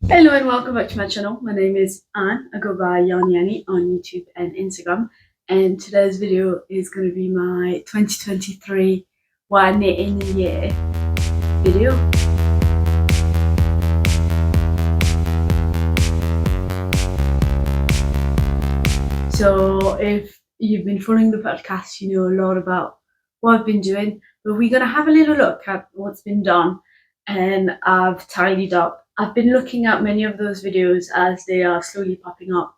Hello and welcome back to my channel. My name is Anne. I go by Yarny Annie on YouTube and Instagram, and today's video is going to be my 2023 Why Knit in a Year video. So if you've been following the podcast, you know a lot about what I've been doing, but we're going to have a little look at what's been done, and I've tidied up. I've been looking at many of those videos as they are slowly popping up,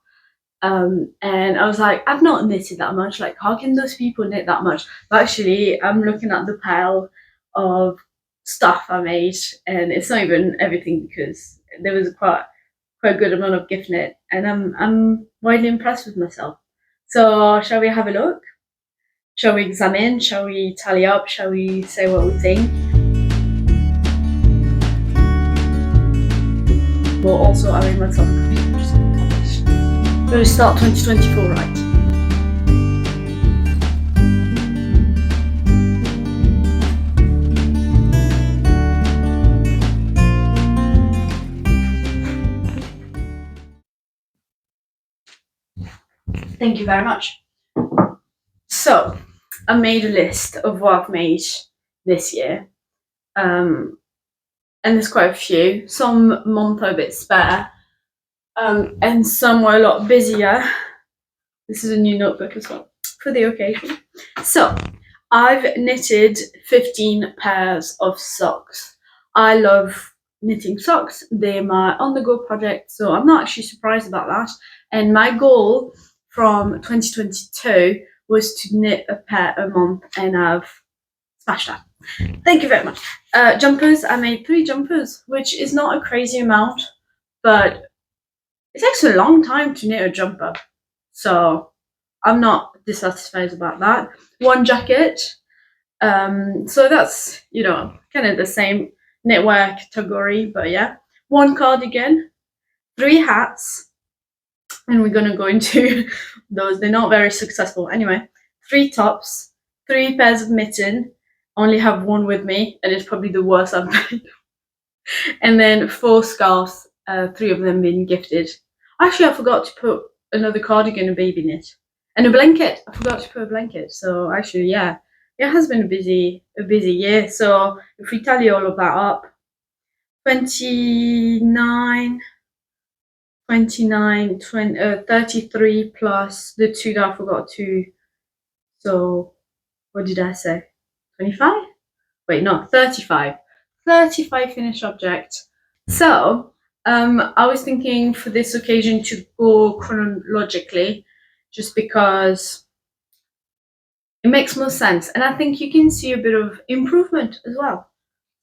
and I was like, I've not knitted that much. Like, how can those people knit that much? But actually, I'm looking at the pile of stuff I made, and it's not even everything because there was quite a good amount of gift knit, and I'm widely impressed with myself. So, shall we have a look? Shall we examine? Shall we tally up? Shall we say what we think? But also, I made myself a computer just published. We're going to start 2024 right. Thank you very much. So, I made a list of what I've made this year. And there's quite a few. Some months are a bit spare, and some were a lot busier. This is a new notebook as well for the occasion. So I've knitted 15 pairs of socks. I love knitting socks. They're my on-the-go project, so I'm not actually surprised about that. And my goal from 2022 was to knit a pair a month, and I've smashed that. Thank you very much. Jumpers, I made 3 jumpers, which is not a crazy amount, but it takes a long time to knit a jumper, so I'm not dissatisfied about that. 1 jacket, so that's, you know, kind of the same knitwear category, but yeah. 1 cardigan, 3 hats, and we're gonna go into those. They're not very successful. Anyway, 3 tops, 3 pairs of mitten. Only have 1 with me, and it's probably the worst I've made. And then 4 scarves, 3 of them being gifted. Actually, I forgot to put another cardigan, a baby knit, and a blanket. I forgot to put a blanket. So actually, yeah, it has been a busy year. So if we tally all of that up, 29, 33 plus the 2 that I forgot to. So what did I say? 25? Wait, no, 35. 35 finished objects. So, I was thinking for this occasion to go chronologically, just because it makes more sense. And I think you can see a bit of improvement as well.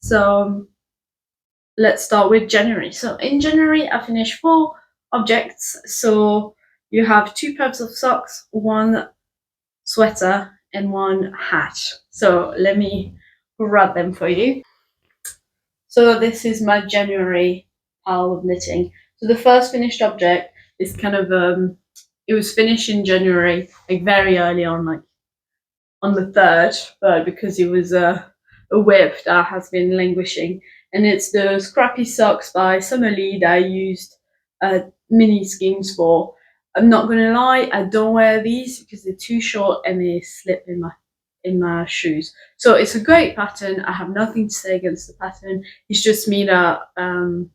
So, let's start with January. So, in January, I finished 4 objects. So, you have 2 pairs of socks, 1 sweater, and 1 hat. So let me grab them for you. So this is my January pile of knitting. So the first finished object is kind of it was finished in January, like very early on, like on the 3rd, but because it was a whip that has been languishing, and it's the Scrappy socks by Summer Lee that I used mini skeins for. I'm not gonna lie, I don't wear these because they're too short and they slip in my shoes. So it's a great pattern. I have nothing to say against the pattern. It's just me that I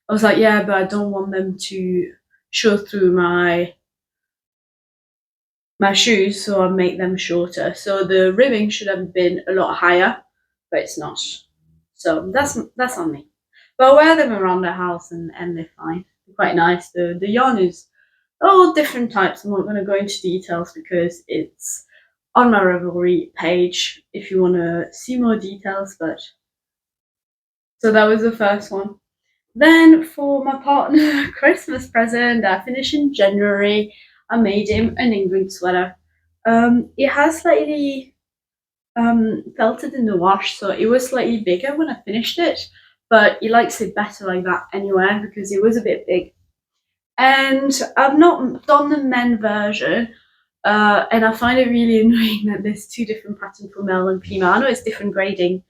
was like, yeah, but I don't want them to show through my shoes, so I make them shorter. So the ribbing should have been a lot higher, but it's not. So that's on me. But I wear them around the house and they're fine. They're quite nice. The yarn is all different types. I'm not going to go into details because it's on my Ravelry page if you want to see more details. But so that was the first one. Then for my partner Christmas present, I finished in January. I made him an Ingrid sweater. It has slightly felted in the wash, so it was slightly bigger when I finished it, but he likes it better like that anyway because it was a bit big. And I've not done the men version, and I find it really annoying that there's 2 different patterns for male and female. I know it's different grading,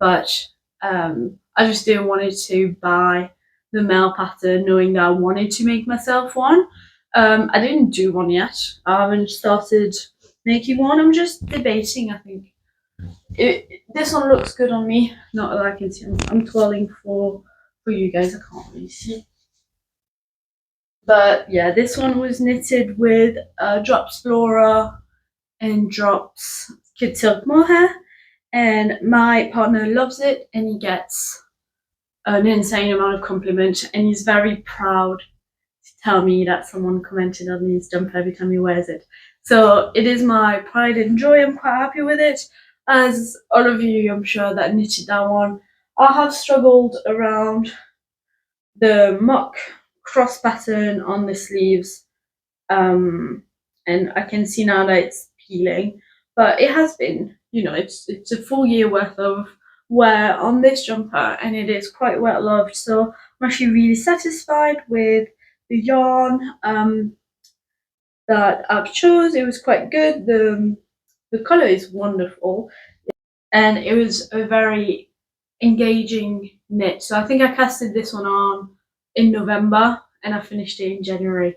but I just didn't want to buy the male pattern, knowing that I wanted to make myself one. I didn't do one yet. I haven't started making one. I'm just debating, I think. This one looks good on me. Not that I can see. I'm twirling for you guys. I can't really see. But yeah, this one was knitted with Drops Flora and Drops Kid Silk Mohair. And my partner loves it, and he gets an insane amount of compliments, and he's very proud to tell me that someone commented on his jumper every time he wears it. So it is my pride and joy. I'm quite happy with it. As all of you, I'm sure, that knitted that one, I have struggled around the mock cross pattern on the sleeves, and I can see now that it's peeling, but it has been, it's a full year worth of wear on this jumper, and it is quite well loved. So I'm actually really satisfied with the yarn that I've chose. It was quite good. The color is wonderful, and it was a very engaging knit. So I think I casted this one on in November and I finished it in January.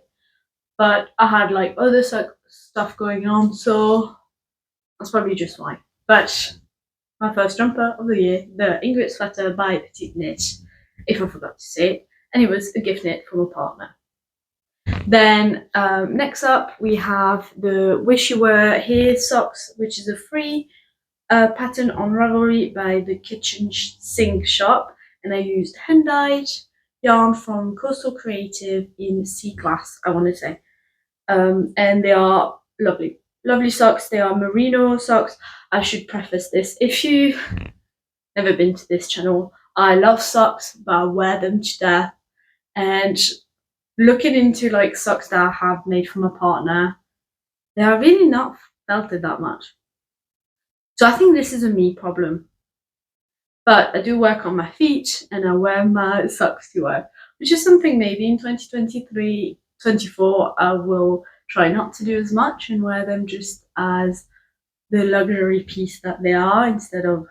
But I had like other stuff going on, so that's probably just why. But my first jumper of the year, the Ingrid sweater by Petite Knit, if I forgot to say it, and it was a gift knit from a partner. Then next up we have the Wish You Were Here socks, which is a free pattern on Ravelry by the Kitchen Sink shop, and I used hand-dyed yarn from Coastal Creative in Sea Glass, I want to say. And they are lovely socks. They are merino socks. I should preface this, if you've never been to this channel, I love socks, but I wear them to death. And looking into like socks that I have made from a partner, they are really not felted that much. So I think this is a me problem. But I do work on my feet and I wear my socks to work, which is something maybe in 2023, 24, I will try not to do as much and wear them just as the luxury piece that they are, instead of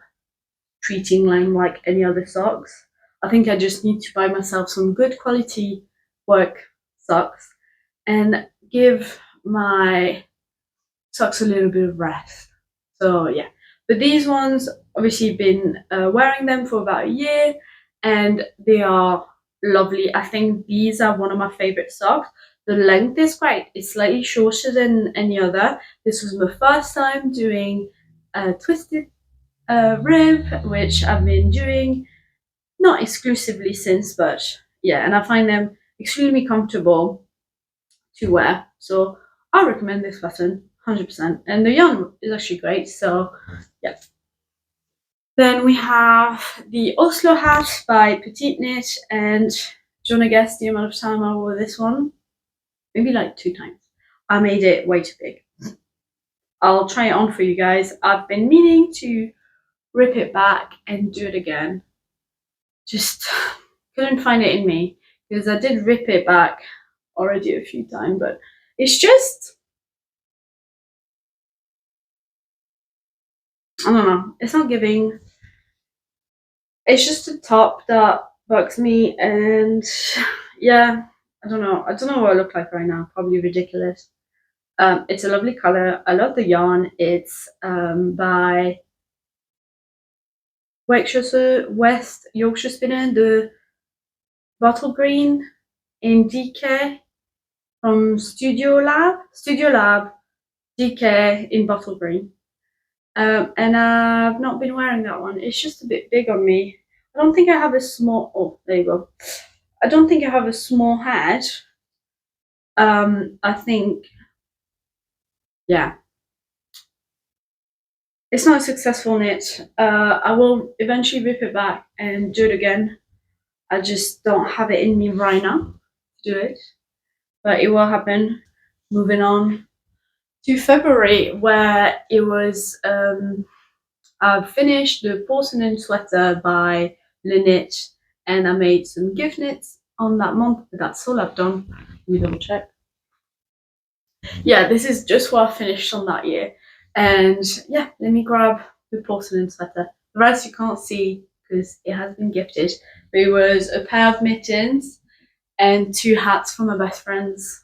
treating them like any other socks. I think I just need to buy myself some good quality work socks and give my socks a little bit of rest. So yeah, but these ones, obviously been wearing them for about a year and they are lovely. I think these are one of my favorite socks. The length is great. It's slightly shorter than any other. This was my first time doing a twisted rib, which I've been doing not exclusively since, but yeah, and I find them extremely comfortable to wear. So I recommend this pattern 100%, and the yarn is actually great. So yeah. Then we have the Oslo hat by Petite Knit, and do you want to guess the amount of time I wore this one? Maybe like 2 times. I made it way too big. I'll try it on for you guys. I've been meaning to rip it back and do it again. Just couldn't find it in me, because I did rip it back already a few times, but it's just, I don't know, it's not giving. It's just the top that bugs me, and yeah, I don't know what I look like right now. Probably ridiculous. It's a lovely color. I love the yarn. It's by West Yorkshire Spinner, the bottle green in DK from Studio Lab DK in bottle green. And I've not been wearing that one. It's just a bit big on me. I don't think I have a small, oh, there you go. I don't think I have a small head. I think, yeah, it's not a successful knit. I will eventually rip it back and do it again. I just don't have it in me right now to do it, but it will happen. Moving on to February, where it was, I've finished the Porcelaine sweater by Knit, and I made some gift knits on that month, but that's all I've done. Let me double check. Yeah, this is just what I finished on that year. And yeah, let me grab the Porcelaine sweater. The rest you can't see because it has been gifted, It was a pair of mittens and 2 hats for my best friends.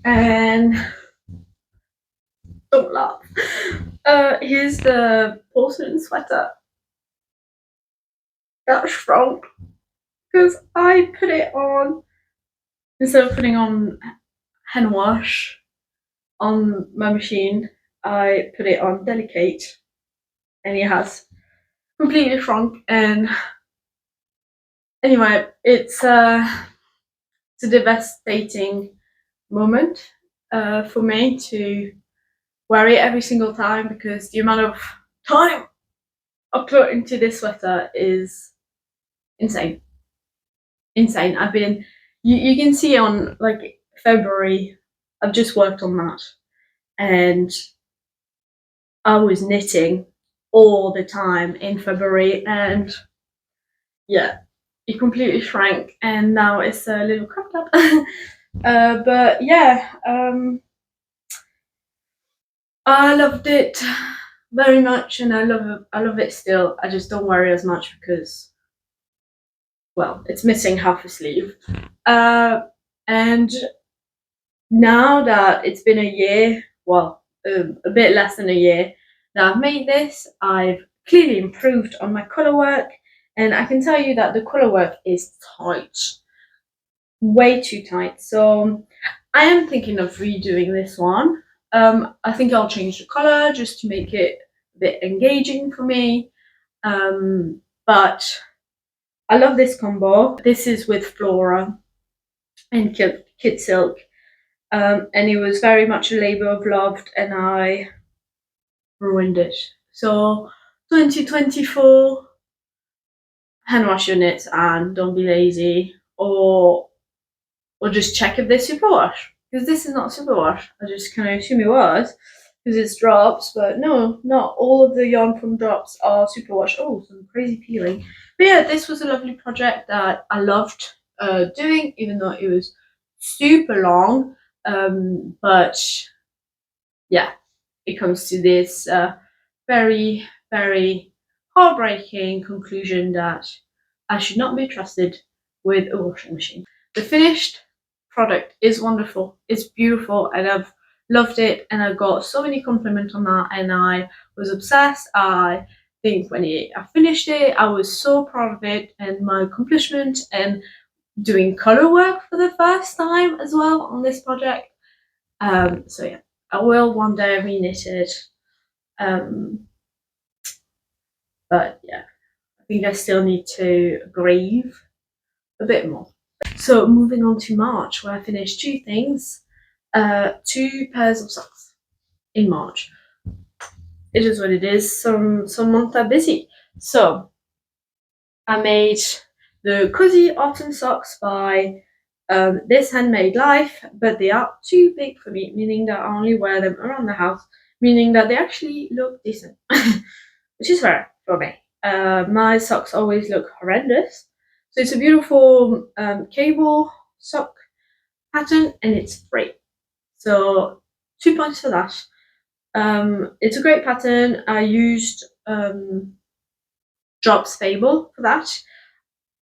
And don't laugh. Here's the porcelain sweater that shrunk because I put it on, instead of putting on hand wash on my machine, I put it on delicate, and it has completely shrunk. And anyway, it's a devastating moment for me to wear it every single time, because the amount of time I put into this sweater is insane. I've been, you can see on like February, I've just worked on that, and I was knitting all the time in February, and yeah, it completely shrank, and now it's a little cropped up. But yeah, I loved it very much, and I love it still. I just don't worry as much because, well, it's missing half a sleeve. And now that it's been a year, well, a bit less than a year that I've made this, I've clearly improved on my colour work, and I can tell you that the colour work is tight, way too tight. So I am thinking of redoing this one. I think I'll change the colour just to make it a bit engaging for me. But I love this combo. This is with Flora and Kid Silk. And it was very much a labour of love, and I ruined it. So 2024, hand wash your knits and don't be lazy, or just check if they're superwash, because this is not superwash. I just kind of assume it was because it's drops, but no, not all of the yarn from drops are superwash. Oh, some crazy peeling. But yeah, this was a lovely project that I loved doing, even though it was super long. But yeah, it comes to this very, very heartbreaking conclusion that I should not be trusted with a washing machine. The finished product is wonderful, it's beautiful, and I've loved it, and I got so many compliments on that, and I was obsessed. I think when I finished it, I was so proud of it and my accomplishment, and doing color work for the first time as well on this project. So yeah, I will one day reknit it. But yeah, I think I still need to grieve a bit more. So moving on to March, where I finished 2 things. 2 pairs of socks in March. It is what it is. Some months are busy. So I made the Cosy autumn socks by this Handmade Life, but they are too big for me, meaning that I only wear them around the house, meaning that they actually look decent, which is rare for me. My socks always look horrendous. So it's a beautiful cable sock pattern, and it's free. So 2 points for that. It's a great pattern. I used Drops Fable for that.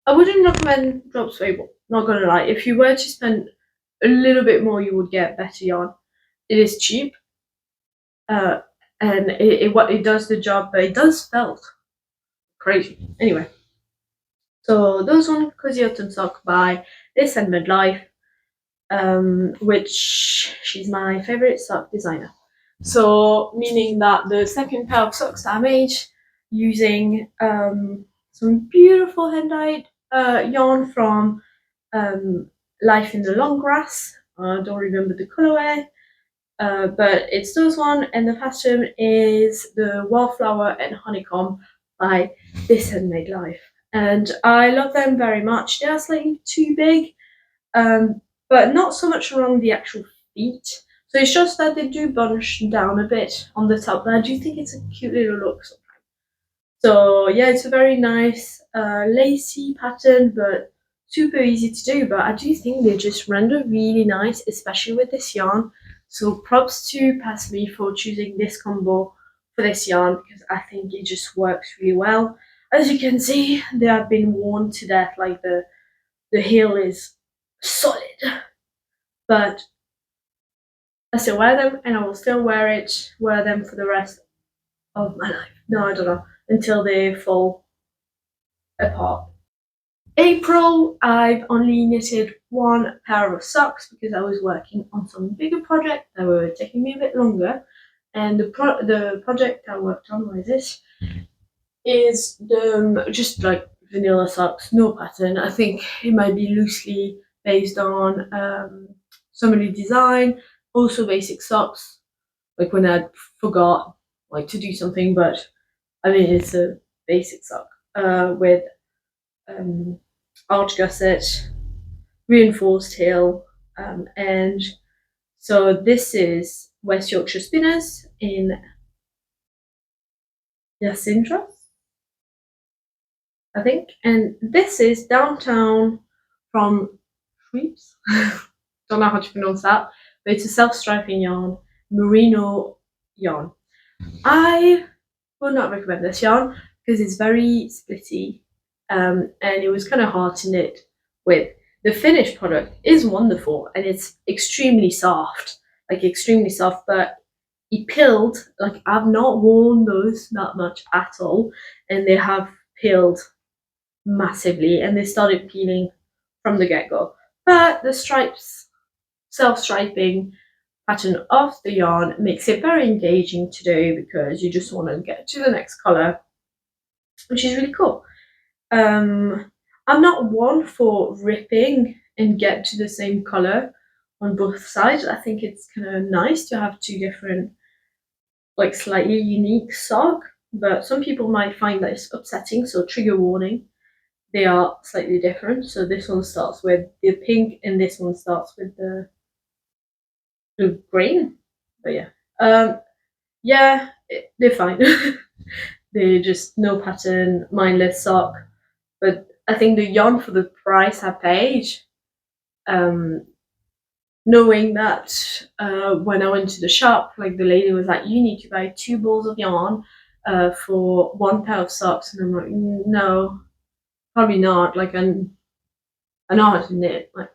I wouldn't recommend Drops Fable, not gonna lie. If you were to spend a little bit more, you would get better yarn. It is cheap, and it does the job, but it does felt crazy. Anyway, so those one, Cosy Autumn Sock by this Handmade Life, which she's my favorite sock designer. So meaning that the second pair of socks that I made using some beautiful hand-dyed yarn from Life in the Long Grass. I don't remember the colorway, but it's those one, and the pattern is the Wallflower and Honeycomb by this Handmade Life. And I love them very much. They are slightly too big, but not so much around the actual feet. So it's just that they do bunch down a bit on the top, but I do think it's a cute little look sometimes. So yeah, it's a very nice lacy pattern, but super easy to do. But I do think they just render really nice, especially with this yarn. So props to Pasmi for choosing this combo for this yarn, because I think it just works really well. as you can see, they have been worn to death. Like the heel is solid, but I still wear them, and I will still wear them for the rest of my life. No, I don't know, until they fall apart. April, I've only knitted one pair of socks because I was working on some bigger projects that were taking me a bit longer. And the project I worked on, what is this? Is just like vanilla socks, no pattern. I think it might be loosely based on somebody design, also basic socks, like when I forgot like to do something, but I mean it's a basic sock with arch gusset, reinforced heel, and so this is West Yorkshire Spinners in Yacindra, I think, and this is downtown from Shreeps. Don't know how to pronounce that, but it's a self-striping yarn, merino yarn. I would not recommend this yarn because it's very splitty, and it was kind of hard to knit with. The finished product is wonderful and it's extremely soft, but it peeled. Like I've not worn those that much at all, and they have peeled massively, and they started peeling from the get-go. But the stripes, self-striping pattern of the yarn makes it very engaging to do because you just want to get to the next colour, which is really cool. I'm not one for ripping and get to the same colour on both sides. I think it's kind of nice to have two different, like slightly unique sock, but some people might find that it's upsetting, so trigger warning. They are slightly different. So this one starts with the pink and this one starts with the green. But they're fine. They're just no pattern, mindless sock. But I think the yarn for the price I paid, knowing that when I went to the shop, like the lady was like, you need to buy 2 balls of yarn for 1 pair of socks. And I'm like, no, probably not. Like I know how to knit. Like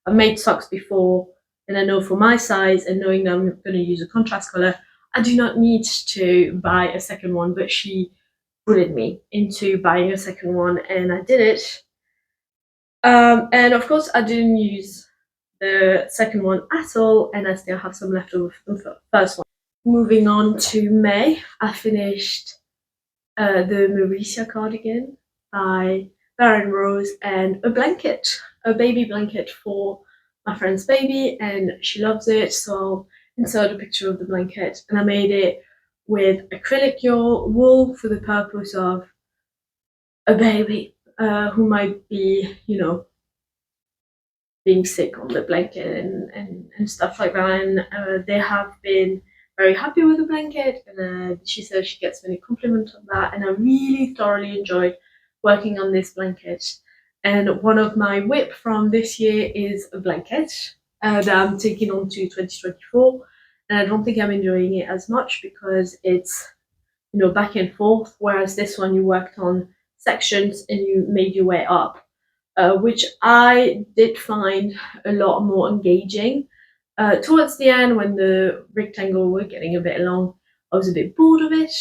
I've made socks before, and I know for my size, and knowing that I'm going to use a contrast color, I do not need to buy a second one. But she bullied me into buying a second one, and I did it. And of course, I didn't use the second one at all, and I still have some left over from the first one. Moving on to May, I finished the Marysia cardigan by Baron Rose and a baby blanket for my friend's baby, and she loves it, so I'll insert a picture of the blanket. And I made it with acrylic wool for the purpose of a baby who might be, being sick on the blanket and stuff like that. And they have been very happy with the blanket, and she says she gets many compliments on that, and I really thoroughly enjoyed working on this blanket. And one of my WIP from this year is a blanket that I'm taking on to 2024, and I don't think I'm enjoying it as much because it's back and forth, whereas this one you worked on sections and you made your way up, which I did find a lot more engaging. Towards the end, when the rectangle were getting a bit long, I was a bit bored of it.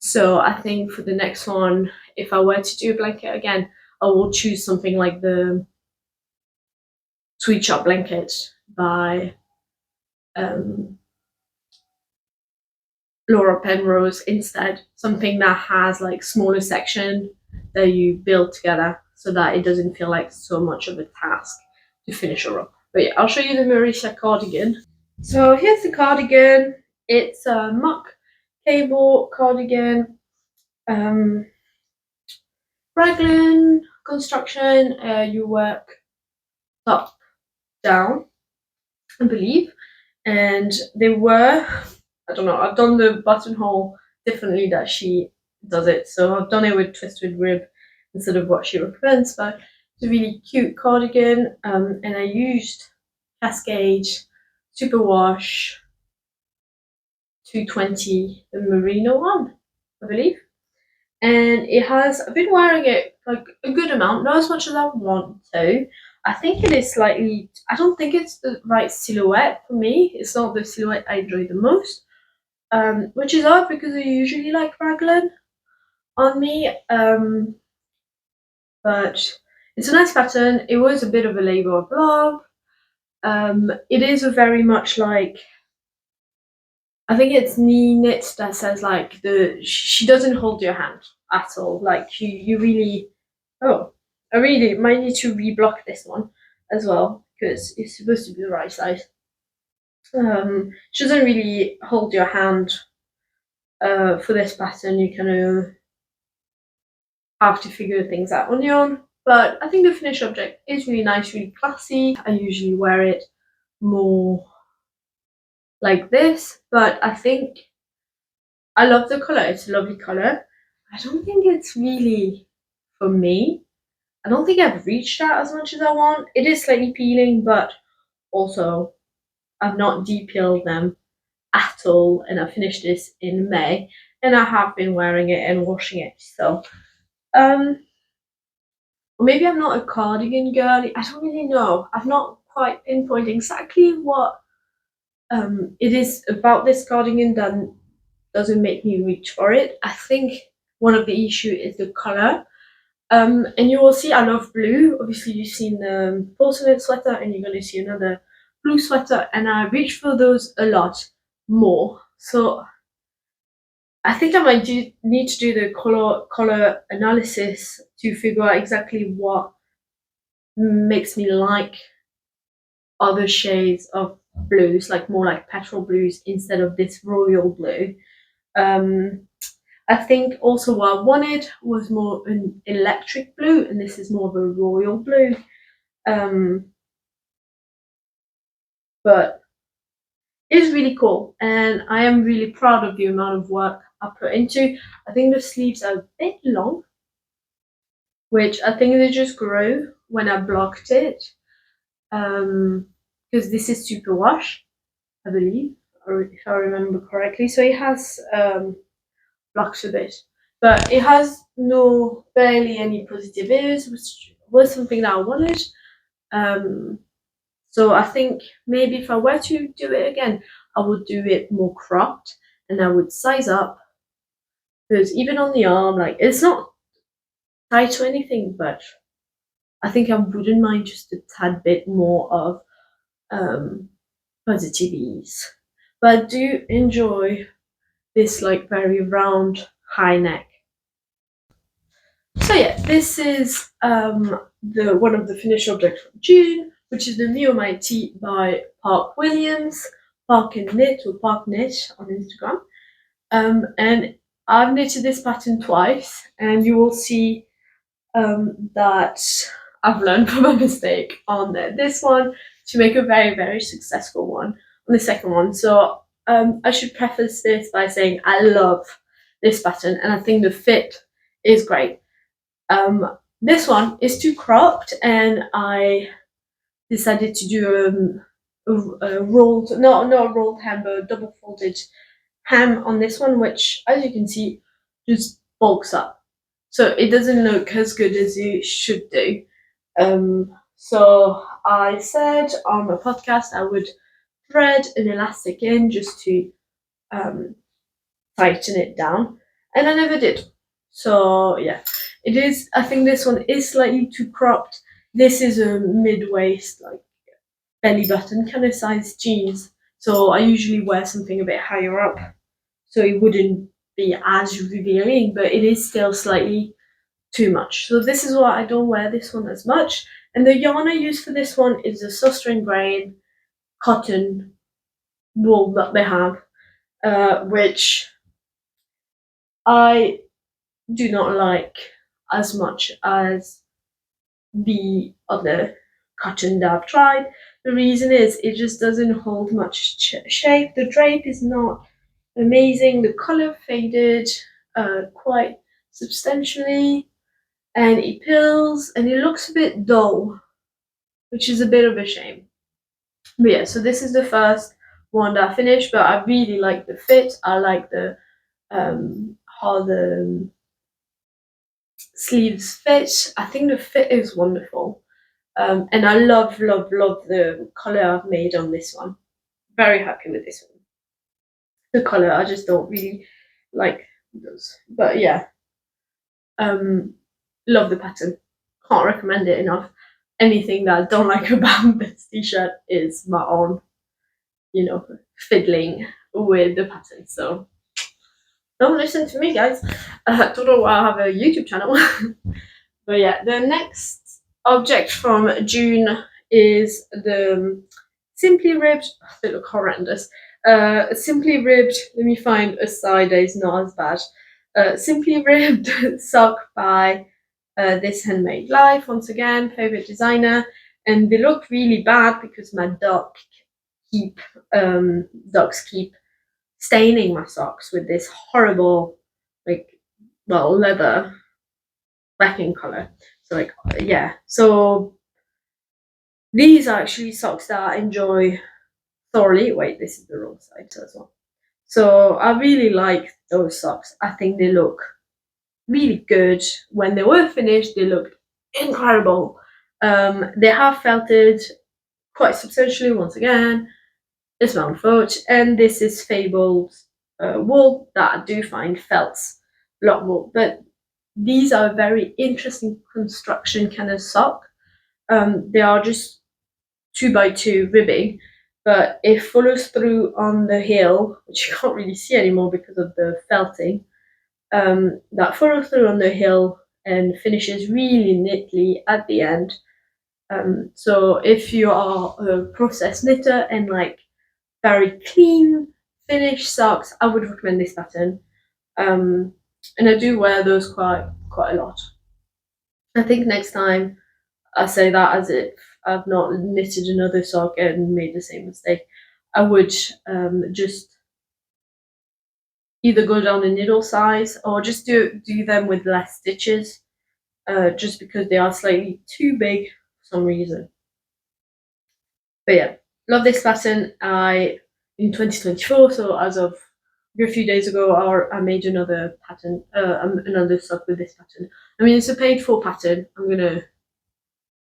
So I think for the next one, if I were to do a blanket again, I will choose something like the Sweet Shop blanket by Laura Penrose instead. Something that has like smaller section that you build together so that it doesn't feel like so much of a task to finish a row. But yeah, I'll show you the Marysia cardigan. So here's the cardigan. It's a mock cable cardigan. Raglan construction. You work top down, I believe. And they were, I don't know, I've done the buttonhole differently that she does it. So I've done it with twisted rib instead of what she recommends, but it's a really cute cardigan. And I used Cascade Superwash 220, the merino one, I believe. and I've been wearing it like a good amount, not as much as I want to. I think it is slightly, I don't think it's the right silhouette for me. It's not the silhouette I enjoy the most, which is odd because I usually like raglan on me, but it's a nice pattern. It was a bit of a labor of love. It is a very much like, I think it's knee knit that says like she doesn't hold your hand at all. Like you really, oh, I really might need to reblock this one as well because it's supposed to be the right size. She doesn't really hold your hand for this pattern. You kind of have to figure things out on your own. But I think the finished object is really nice, really classy. I usually wear it more like this, but I think I love the colour. It's a lovely colour. I don't think it's really for me. I don't think I've reached out as much as I want. It is slightly peeling, but also I've not de-peeled them at all, and I finished this in May, and I have been wearing it and washing it. So, or maybe I'm not a cardigan girly. I don't really know. I've not quite pinpointed exactly what it is about this cardigan that doesn't make me reach for it. I think one of the issue is the color. And you will see I love blue. Obviously, you've seen the porcelain sweater, and you're going to see another blue sweater, and I reach for those a lot more. So I think I might need to do the color analysis to figure out exactly what makes me like other shades of blues, like more like petrol blues instead of this royal blue. I think also what I wanted was more an electric blue, and this is more of a royal blue. But it's really cool, and I am really proud of the amount of work I put into. I think the sleeves are a bit long, which I think they just grew when I blocked it, because this is super wash, I believe, or if I remember correctly. So it has blocks a bit, but it has barely any positive ears, which was something that I wanted. So I think maybe if I were to do it again, I would do it more cropped, and I would size up, because even on the arm, like it's not tight or anything, but I think I wouldn't mind just a tad bit more of positive ease. But I do enjoy this like very round high neck. So yeah, this is the one of the finished objects from June, which is the Mio My Tea by Park Williams, Park and Knit or Park Knit on Instagram. And I've knitted this pattern twice, and you will see that I've learned from a mistake on this one to make a very, very successful one on the second one. So I should preface this by saying I love this pattern, and I think the fit is great. This one is too cropped, and I decided to do a rolled, not a rolled hem, but a double folded hem on this one, which, as you can see, just bulks up. So it doesn't look as good as it should do. So I said on my podcast I would thread an elastic in just to tighten it down, and I never did. So yeah, it is. I think this one is slightly too cropped. This is a mid-waist, like belly button kind of size jeans. So I usually wear something a bit higher up, so it wouldn't be as revealing, but it is still slightly too much. So this is why I don't wear this one as much. And the yarn I use for this one is a Suster & Grain cotton wool that they have, which I do not like as much as the other cotton that I've tried. The reason is it just doesn't hold much shape. The drape is not amazing. The color faded quite substantially, and it peels and it looks a bit dull, which is a bit of a shame. But yeah, so this is the first one that I finished, but I really like the fit. I like the how the sleeves fit. I think the fit is wonderful. And I love the colour I've made on this one. Very happy with this one. The colour, I just don't really like those. But yeah, love the pattern. Can't recommend it enough. Anything that I don't like about this t-shirt is my own, fiddling with the pattern. So don't listen to me, guys. Don't know why I have a YouTube channel. But yeah, the next object from June is the Simply Ribbed. Oh, they look horrendous. Simply Ribbed. Let me find a side that is not as bad. Simply Ribbed sock by this Handmade Life. Once again, favorite designer, and they look really bad because my ducks keep staining my socks with this horrible, leather backing color. So yeah. So these are actually socks that I enjoy thoroughly. Wait, this is the wrong side as well. So I really like those socks. I think they look really good. When they were finished, they looked incredible. They have felted quite substantially once again. This one foot, and this is fabled wool that I do find felts a lot more. But these are a very interesting construction kind of sock. They are just 2x2 ribbing, but it follows through on the heel, which you can't really see anymore because of the felting. That follows through on the heel and finishes really neatly at the end. So if you are a process knitter and like very clean finished socks, I would recommend this pattern. And I do wear those quite a lot. I think next time I say that as if I've not knitted another sock and made the same mistake, I would just either go down in needle size or just do them with less stitches, just because they are slightly too big for some reason. But yeah, love this pattern. In 2024, so as of a few days ago, I made another pattern, another sock with this pattern. I mean, it's a paid for pattern. I'm gonna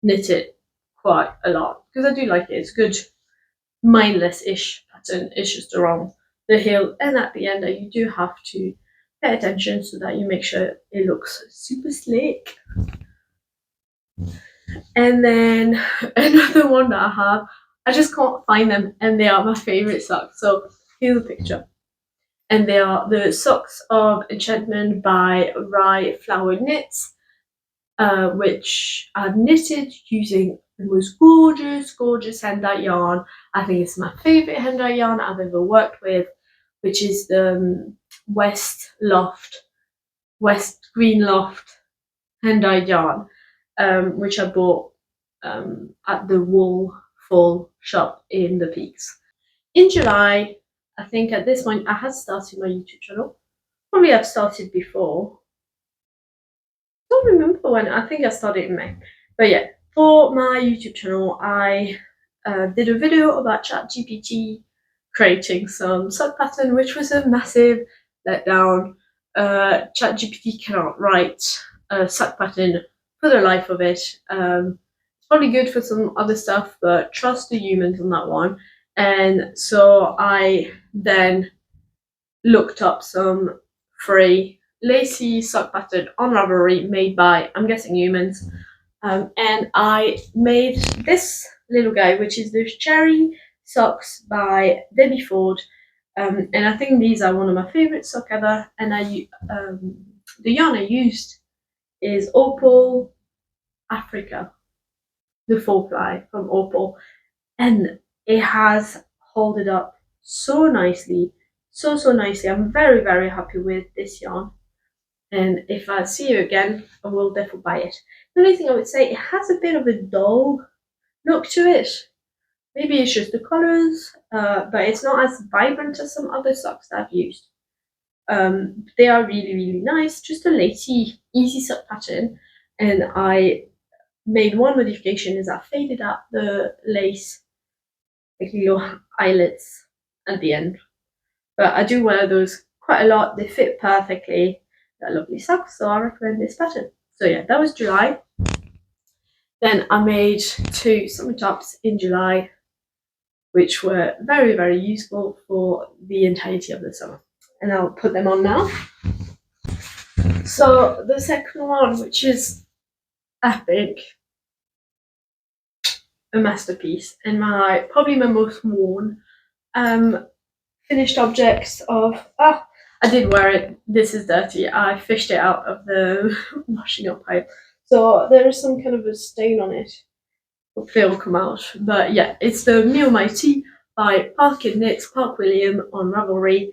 knit it quite a lot because I do like it. It's good, mindless-ish pattern. It's just around the heel and at the end that you do have to pay attention so that you make sure it looks super slick. And then another one that I have, I just can't find them, and they are my favorite socks. So here's a picture. And they are the socks of Enchantment by Rye Flower Knits, which I've knitted using the most gorgeous hand-dyed yarn. I think it's my favourite hand-dyed yarn I've ever worked with, which is the West Green Loft hand-dyed yarn, which I bought at the Wool Fall shop in the Peaks. In July, I think at this point I had started my YouTube channel. Probably I've started before. I don't remember when. I think I started in May. But yeah, for my YouTube channel, I did a video about ChatGPT creating some sock pattern, which was a massive letdown. ChatGPT cannot write a sock pattern for the life of it. It's probably good for some other stuff, but trust the humans on that one. And so I then looked up some free lacy sock pattern on Ravelry made by, I'm guessing, humans. And I made this little guy, which is the Cherry Socks by Debbie Ford. And I think these are one of my favourite socks ever. And the yarn I used is Opal Africa, the 4-ply from Opal. And it has held it up so nicely, so nicely. I'm very happy with this yarn, and if I see you again, I will definitely buy it. The only thing I would say, it has a bit of a dull look to it. Maybe it's just the colours, but it's not as vibrant as some other socks that I've used. They are really nice, just a lacy, easy sock pattern, and I made one modification is I faded out the lace, like little eyelets at the end. But I do wear those quite a lot. They fit perfectly. They're lovely socks, so I recommend this pattern. So yeah, that was July. Then I made 2 summer tops in July, which were very, very useful for the entirety of the summer. And I'll put them on now. So the second one, which is epic, a masterpiece, and probably my most worn finished objects of, I did wear it, this is dirty, I fished it out of the washing up pipe, so there is some kind of a stain on it. Hopefully it'll come out, but yeah, it's the Me Oh Mighty by Petite Knit, Park William on Ravelry,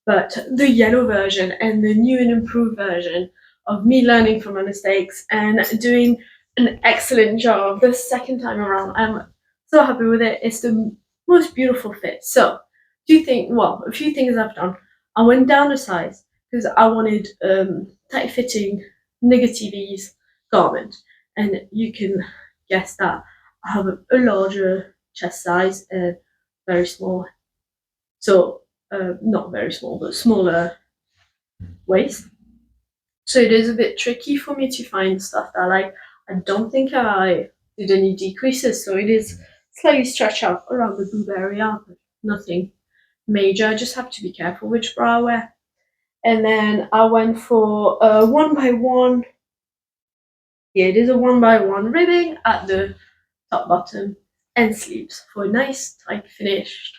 but the yellow version and the new and improved version of me learning from my mistakes and doing an excellent job the second time around. I'm so happy with it. It's the most beautiful fit. So a few things I've done. I went down a size because I wanted tight fitting negatives garment, and you can guess that I have a larger chest size and very small, so not very small, but smaller waist. So it is a bit tricky for me to find stuff that I like. I don't think I did any decreases, so it is slightly stretched out around the boob area, but nothing major. I just have to be careful which bra I wear. And then I went for a 1x1. Yeah, it is a 1x1 ribbing at the top, bottom, and sleeves for a nice, tight, finished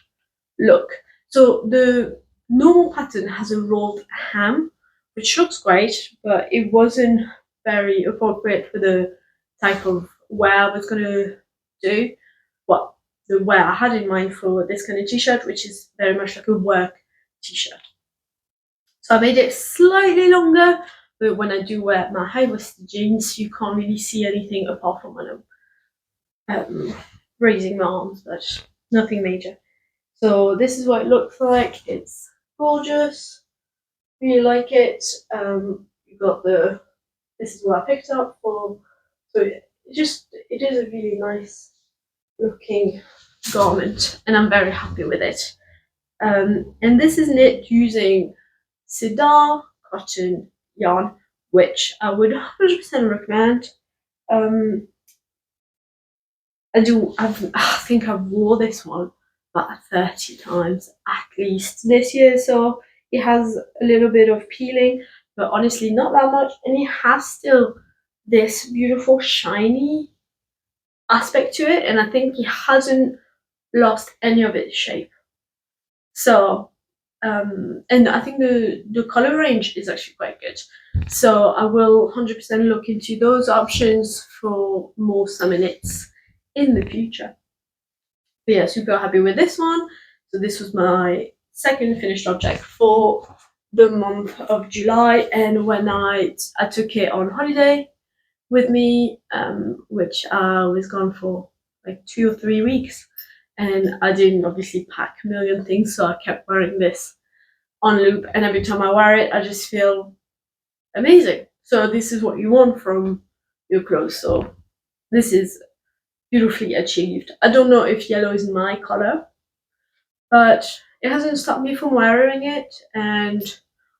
look. So the normal pattern has a rolled hem, which looks great, but it wasn't very appropriate for the type of wear I was going to do. Well, the wear I had in mind for this kind of t-shirt, which is very much like a work t-shirt. So I made it slightly longer, but when I do wear my high-waisted jeans, you can't really see anything apart from when I'm raising my arms, but nothing major. So this is what it looks like. It's gorgeous. Really like it. You got this is what I picked up for. So it is a really nice looking garment, and I'm very happy with it. And this is knit using Cedar cotton yarn, which I would 100% recommend. I think I've wore this one about 30 times at least this year, so it has a little bit of peeling, but honestly not that much, and it has still this beautiful shiny aspect to it, and I think it hasn't lost any of its shape. So and I think the color range is actually quite good, so I will 100% look into those options for more summer knits in the future. But yeah, super happy with this one. So this was my second finished object for the month of July, and when I took it on holiday with me, which I was gone for like 2 or 3 weeks, and I didn't obviously pack a million things, so I kept wearing this on loop, and every time I wear it I just feel amazing. So this is what you want from your clothes, so this is beautifully achieved. I don't know if yellow is my color, but it hasn't stopped me from wearing it, and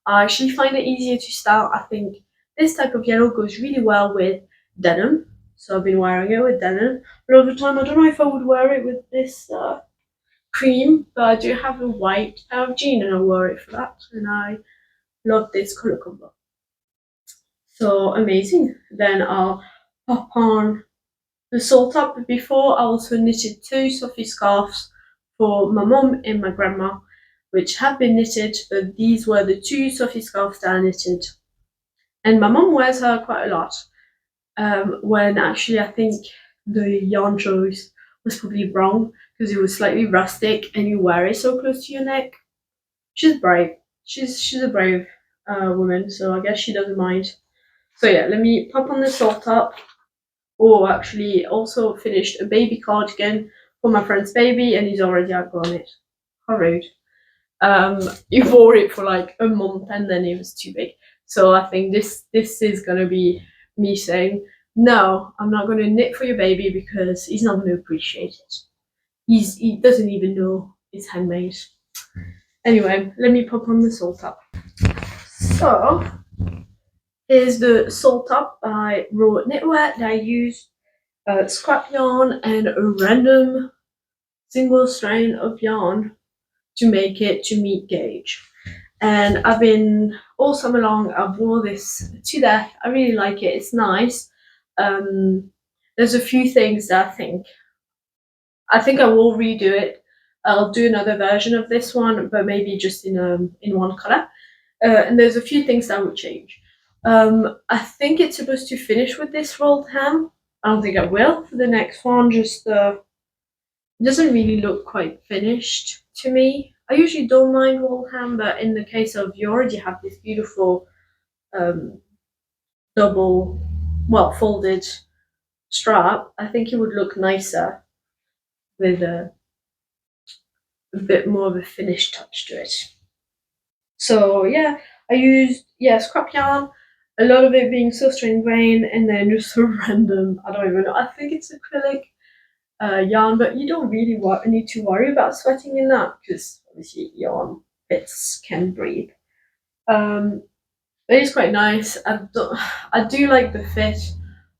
I actually find it easier to style. I think this type of yellow goes really well with denim, so I've been wearing it with denim a lot of the time. I don't know if I would wear it with this cream, but I do have a white pair of jean and I wore it for that, and I love this color combo. So amazing. Then I'll pop on the salt up. Before, I also knitted 2 Sophie scarves for my mum and my grandma, which have been knitted, but these were the 2 Sophie scarves that I knitted. And my mum wears her quite a lot, when actually I think the yarn choice was probably wrong, because it was slightly rustic and you wear it so close to your neck. She's brave. She's a brave woman, so I guess she doesn't mind. So yeah, let me pop on the salt up. Oh, actually also finished a baby cardigan for my friend's baby, and he's already outgrown it. How rude. He wore it for like a month and then it was too big. So I think this is gonna be me saying, no, I'm not gonna knit for your baby because he's not gonna appreciate it. He doesn't even know it's handmade. Anyway, let me pop on the salt up. So is the Soul Top by Row Knitwear that I used scrap yarn and a random single strain of yarn to make it to meet gauge. And I've been all summer long, I've wore this to death. I really like it, it's nice. There's a few things that I think I will redo it. I'll do another version of this one, but maybe just in one color. And there's a few things that would change. I think it's supposed to finish with this rolled hem. I don't think I will for the next one. Just it doesn't really look quite finished to me. I usually don't mind rolled hem, but in the case of you already have this beautiful double, well, folded strap, I think it would look nicer with a bit more of a finished touch to it. So yeah, I used scrap yarn, a lot of it being silk grain, and then just a random, I don't even know, I think it's acrylic yarn, but you don't really need to worry about sweating in that because obviously yarn bits can breathe. It is quite nice. I do like the fit.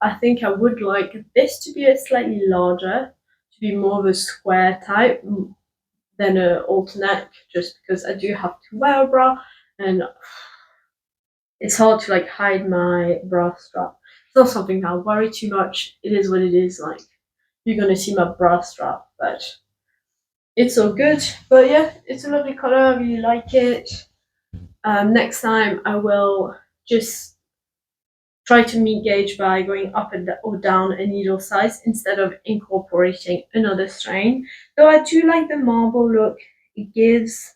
I think I would like this to be a slightly larger, to be more of a square type than an alternate, just because I do have to wear a bra and it's hard to like hide my bra strap. It's not something that I worry too much. It is what it is. Like, you're gonna see my bra strap, but it's all good. But yeah, it's a lovely color. I really like it. Next time I will just try to meet gauge by going up or down a needle size instead of incorporating another strain. Though I do like the marble look it gives.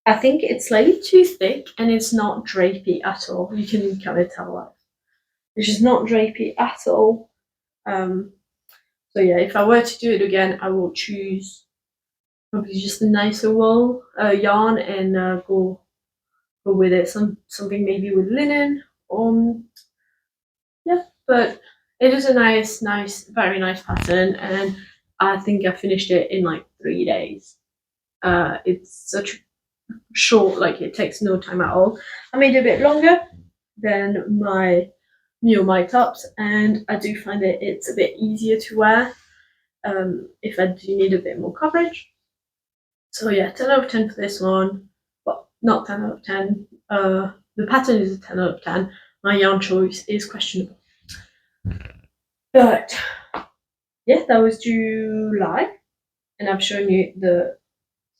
I think it's slightly too thick and it's not drapey at all. You can kind of tell that. It's just not drapey at all. So yeah, if I were to do it again, I will choose probably just a nicer wool yarn and go with it. Something maybe with linen. Yeah, but it is a nice, very nice pattern, and I think I finished it in like 3 days. It's such short, like it takes no time at all. I made it a bit longer than my tops, and I do find that it's a bit easier to wear if I do need a bit more coverage. So yeah, 10 out of 10 for this one. Well, not 10 out of 10. The pattern is a 10 out of 10. My yarn choice is questionable. But yeah, that was July, and I've shown you the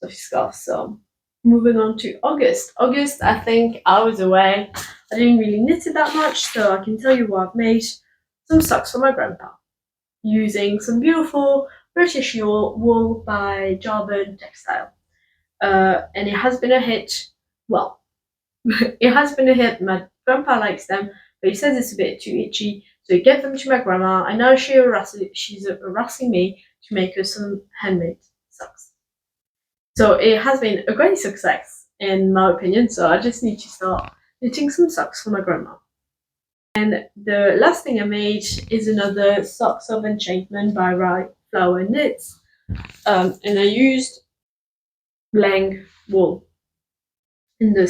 Sophie scarf. So moving on to August. August, I think I was away. I didn't really knit it that much, so I can tell you what I've made. Some socks for my grandpa using some beautiful British wool by Jarvan Textile. And it has been a hit. Well, it has been a hit. My grandpa likes them, but he says it's a bit too itchy. So he gave them to my grandma, and now she's harassing me to make her some handmade socks. So it has been a great success, in my opinion. So I just need to start knitting some socks for my grandma. And the last thing I made is another Socks of Enchantment by Right Flower Knits. And I used Lang wool in the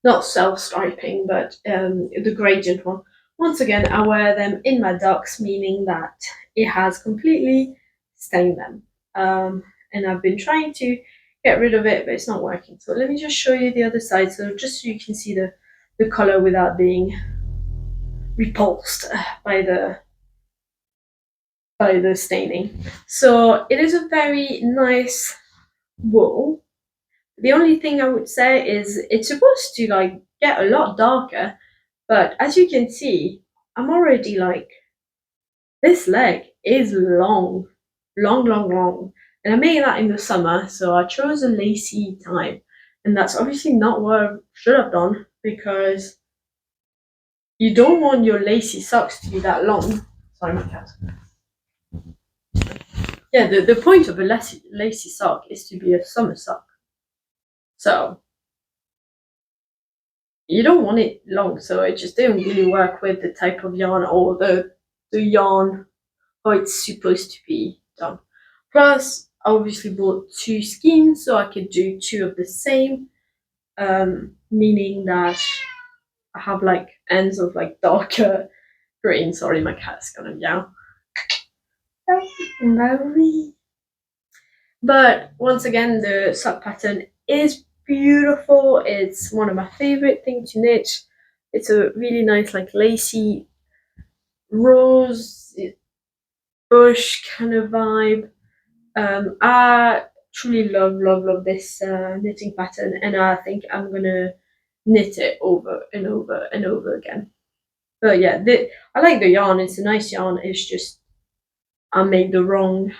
not self striping, but the gradient one. Once again, I wear them in my ducks, meaning that it has completely stained them. And I've been trying to get rid of it, but it's not working. So let me just show you the other side, so just so you can see the color without being repulsed by the staining. So it is a very nice wool. The only thing I would say is it's supposed to like get a lot darker, but as you can see, I'm already like, this leg is long, and I made that in the summer, so I chose a lacy time, and that's obviously not what I should have done, because you don't want your lacy socks to be that long. Sorry, my cat. Yeah, the point of a lacy sock is to be a summer sock. So you don't want it long, so it just didn't really work with the type of yarn or the yarn how it's supposed to be done. Plus, I obviously bought 2 skeins, so I could do 2 of the same, meaning that I have like ends of like darker green. Sorry, my cat's gonna meow. But once again, the sock pattern is beautiful. It's one of my favorite things to knit. It's a really nice, like lacy rose bush kind of vibe. I truly love this knitting pattern, and I think I'm gonna knit it over and over and over again. But yeah, I like the yarn. It's a nice yarn. It's just I made the wrong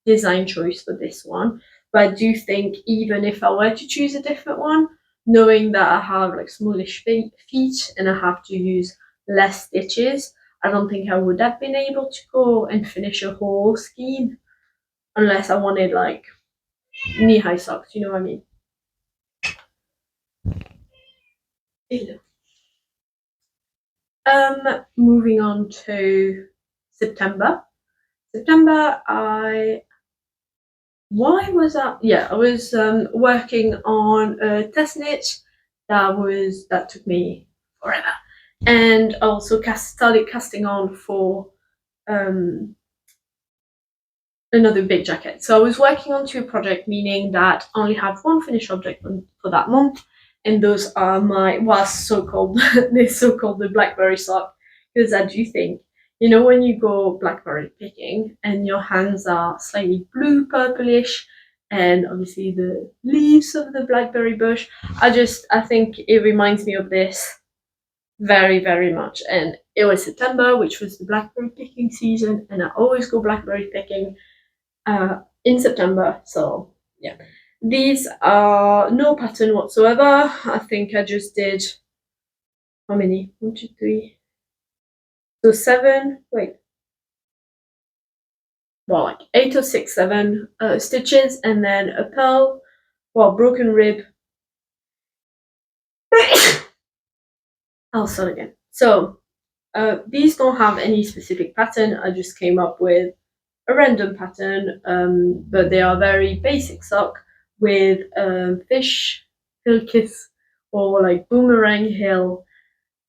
design choice for this one. But I do think even if I were to choose a different one, knowing that I have like smallish feet and I have to use less stitches, I don't think I would have been able to go and finish a whole skein unless I wanted like knee-high socks, you know what I mean? Moving on to September. Why was that? Yeah, I was working on a test knit that took me forever, and also started casting on for another big jacket. So I was working on 2 projects, meaning that I only have 1 finished object for that month, and those are my so-called the blackberry sock, because I do think, you know, when you go blackberry picking and your hands are slightly blue purplish, and obviously the leaves of the blackberry bush, I think it reminds me of this very, very much. And it was September, which was the blackberry picking season, and I always go blackberry picking in September. So yeah, these are no pattern whatsoever. I think I just did how many? 1, 2, 3. So 7. Wait. Well, like 8 or 6, 7 stitches, and then a pearl, broken rib. I'll start again. So these don't have any specific pattern. I just came up with a random pattern, but they are very basic sock with fish hill kiss or like boomerang hill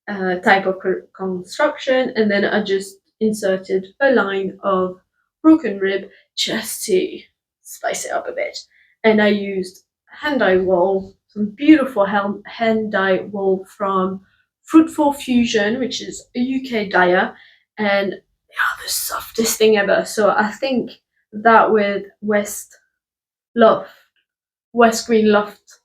type of construction, and then I just inserted a line of broken rib just to spice it up a bit. And I used hand-dye wool, some beautiful hand-dye wool from Fruitful Fusion, which is a UK dyer, and they are the softest thing ever. So I think that with West Green Loft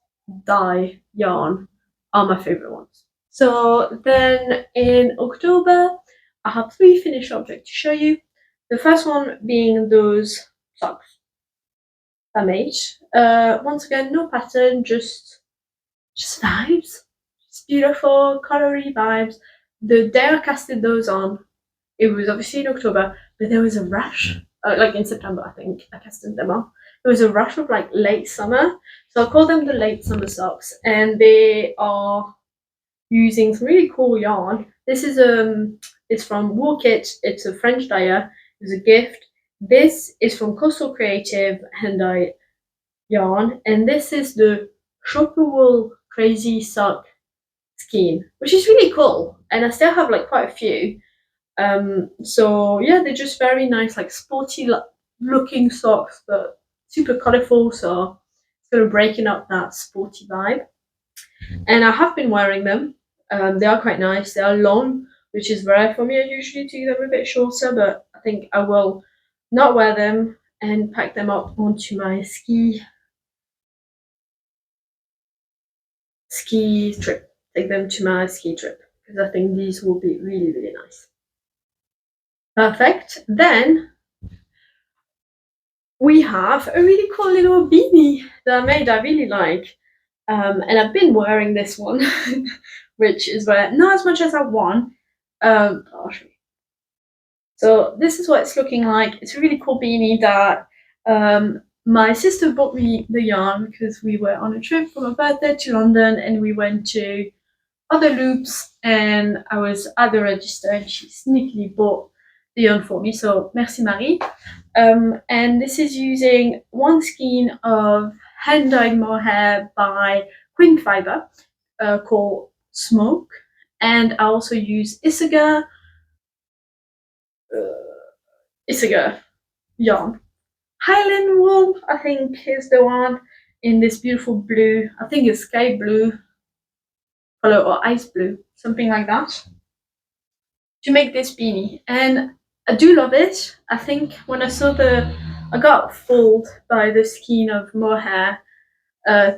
dye yarn are my favorite ones. So then in October, I have 3 finished objects to show you. The first one being those socks I made. Once again, no pattern, just vibes. Just beautiful, colory vibes. The day I casted those on, it was obviously in October, but there was a rush. Like in September, I think I casted them on. There was a rush of like late summer. So I call them the late summer socks, and they are using some really cool yarn. This is it's from Woolkit. It's a French dyer. It's a gift. This is from Coastal Creative hand dye yarn, and this is the Shopper Wool Crazy Sock skein, which is really cool. And I still have like quite a few. So yeah, they're just very nice, like sporty looking socks, but super colourful. So it's kind of breaking up that sporty vibe. And I have been wearing them. They are quite nice. They are long, which is rare for me. I usually do them a bit shorter, but I think I will not wear them and pack them up onto my ski trip. Take them to my ski trip, because I think these will be really, really nice. Perfect. Then we have a really cool little beanie that I made. I really like. And I've been wearing this one, which is where not as much as I want. I'll show you. So this is what it's looking like. It's a really cool beanie that my sister bought me the yarn because we were on a trip for my birthday to London, and we went to other loops, and I was at the register and she sneakily bought the yarn for me. So merci Marie. And this is using 1 skein of hand-dyed mohair by Queen Fiber called Smoke, and I also use Isaga yarn. Highland wool, I think, is the one in this beautiful blue. I think it's sky blue color or ice blue, something like that, to make this beanie. And I do love it. I think when I saw I got fooled by the skein of mohair,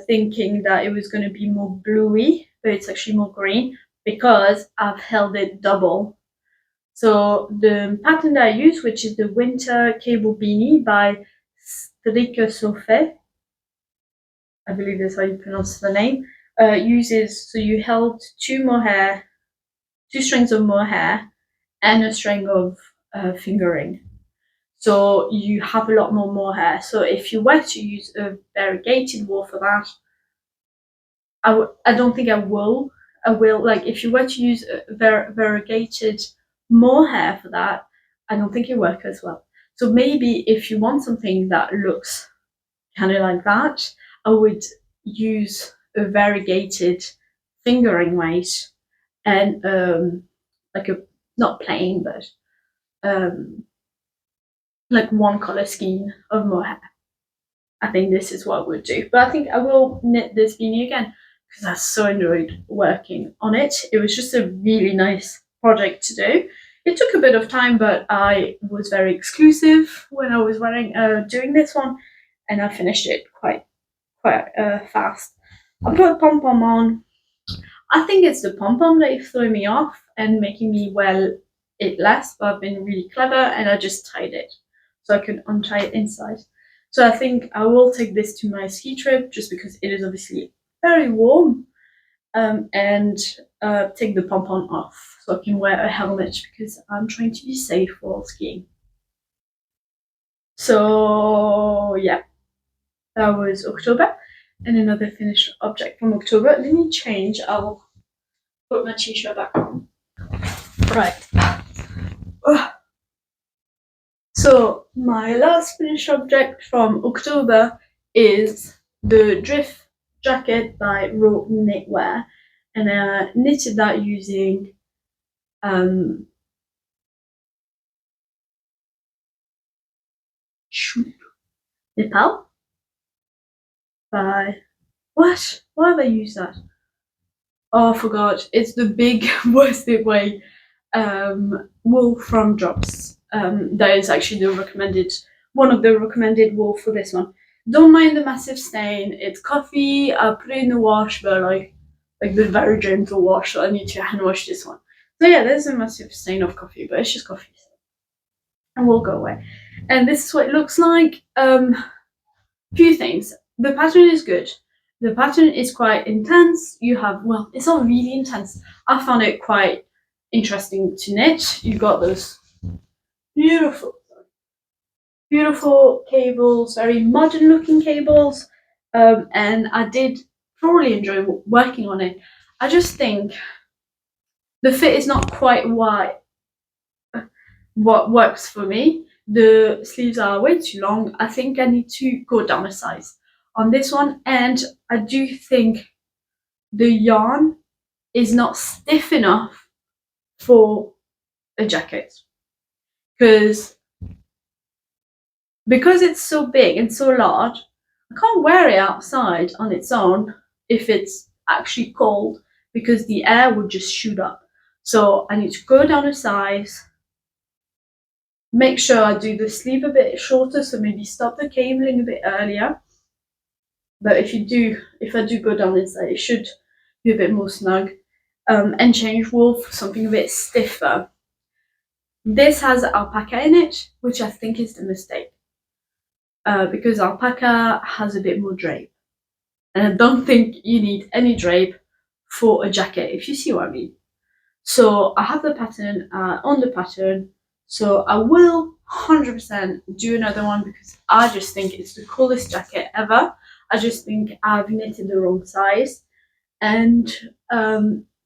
thinking that it was going to be more bluey, but it's actually more green because I've held it double. So the pattern that I use, which is the Winter Cable Beanie by Strikkrsoffe, I believe that's how you pronounce the name, uses, so you held two strings of mohair and a string of fingering. So you have a lot more mohair. So if you were to use a variegated wool for that, I don't think I will. Like, if you were to use a variegated mohair for that, I don't think it works as well. So maybe if you want something that looks kind of like that, I would use a variegated fingering weight and like a, not plain, but like one color scheme of mohair. I think this is what I would do. But I think I will knit this beanie again because I so enjoyed working on it. It was just a really nice project to do. It took a bit of time, but I was very exclusive when I was doing this one, and I finished it quite fast. I put pom-pom on. I think it's the pom-pom that is throwing me off and making me wear it less, but I've been really clever and I just tied it so I can untie it inside. So I think I will take this to my ski trip just because it is obviously very warm, and take the pom-pom off so I can wear a helmet because I'm trying to be safe while skiing. So yeah, that was October. And another finished object from October. Let me change. I'll put my t-shirt back on. Right. So my last finished object from October is the drift jacket by Row Knitwear, and I knitted that using Nepal by what? Why have I used that? Oh, I forgot. It's the big worsted weight wool from Drops. That is actually one of the recommended wool for this one. Don't mind the massive stain. It's coffee. I put it in the wash, but like the very gentle wash. So I need to hand wash this one. So yeah, there's a massive stain of coffee, but it's just coffee, and will go away. And this is what it looks like. Few things. The pattern is good. The pattern is quite intense. It's not really intense. I found it quite interesting to knit. You've got those beautiful cables, very modern looking cables, and I did thoroughly enjoy working on it. I just think the fit is not quite what works for me. The sleeves are way too long. I think I need to go down a size on this one, and I do think the yarn is not stiff enough for a jacket because it's so big and so large. I can't wear it outside on its own if it's actually cold because the air would just shoot up. So I need to go down a size, make sure I do the sleeve a bit shorter, so maybe stop the cabling a bit earlier. But if I do go down inside, it should be a bit more snug, and change wool for something a bit stiffer. This has alpaca in it, which I think is the mistake, because alpaca has a bit more drape, and I don't think you need any drape for a jacket, if you see what I mean. So I have the pattern on the pattern, so I will 100% do another one because I just think it's the coolest jacket ever. I just think I've knitted the wrong size and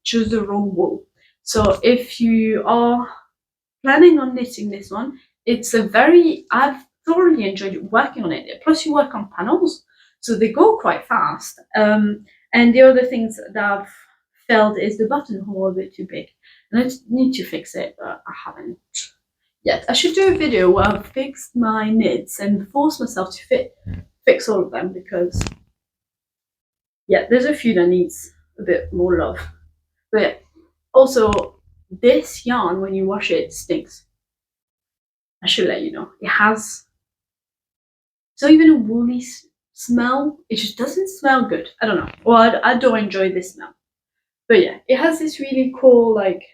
chose the wrong wool. So if you are planning on knitting this one, I've thoroughly enjoyed working on it. Plus you work on panels, so they go quite fast. And the other things that I've felt is the buttonhole a bit too big, and I just need to fix it, but I haven't yet. I should do a video where I fix my knits and force myself to fix all of them, because yeah, there's a few that needs a bit more love. But also, this yarn, when you wash it, stinks. I should let you know. It has, it's not even a woolly smell. It just doesn't smell good. I don't know. Well, I don't enjoy this smell. But yeah, it has this really cool like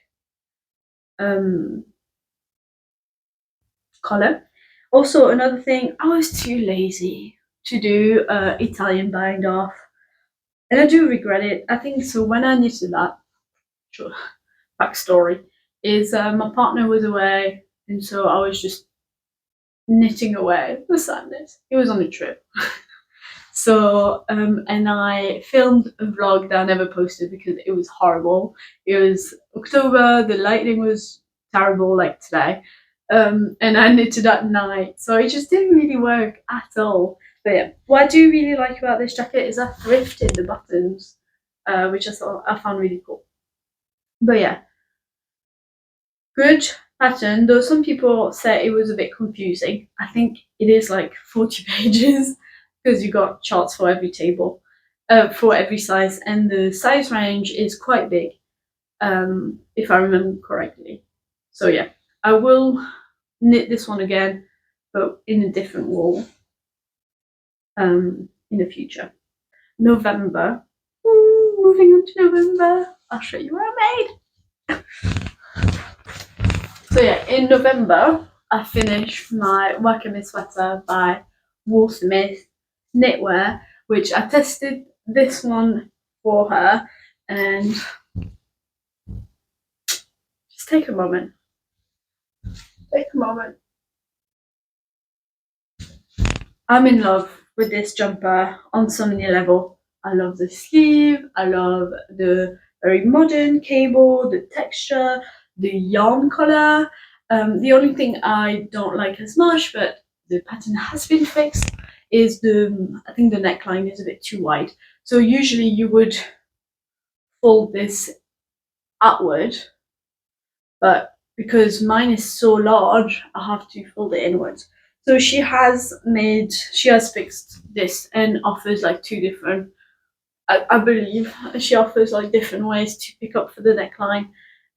color. Also, another thing, I was too lazy to do Italian bind off, and I do regret it. I think so. When I knitted that, sure, backstory is my partner was away, and so I was just knitting away the sadness. He was on a trip. So and I filmed a vlog that I never posted because it was horrible. It was October, the lighting was terrible like today, and I knitted at night, so it just didn't really work at all. But yeah, what I do really like about this jacket is I thrifted the buttons, which I found really cool. But yeah, good pattern, though some people say it was a bit confusing. I think it is like 40 pages because you got charts for every table, for every size, and the size range is quite big, if I remember correctly. So yeah, I will knit this one again, but in a different wool, in the future. November. Moving on to November, I'll show you what I made. So yeah, in November, I finished my Wakame sweater by Woolsmith Knitwear, which I tested this one for her, and just take a moment. Take a moment. I'm in love with this jumper on so many levels. I love the sleeve, I love the very modern cable, the texture, the yarn color. The only thing I don't like as much, but the pattern has been fixed, is I think the neckline is a bit too wide. So usually you would fold this outward, but because mine is so large, I have to fold it inwards. So she has fixed this and offers like two different, I believe she offers like different ways to pick up for the neckline,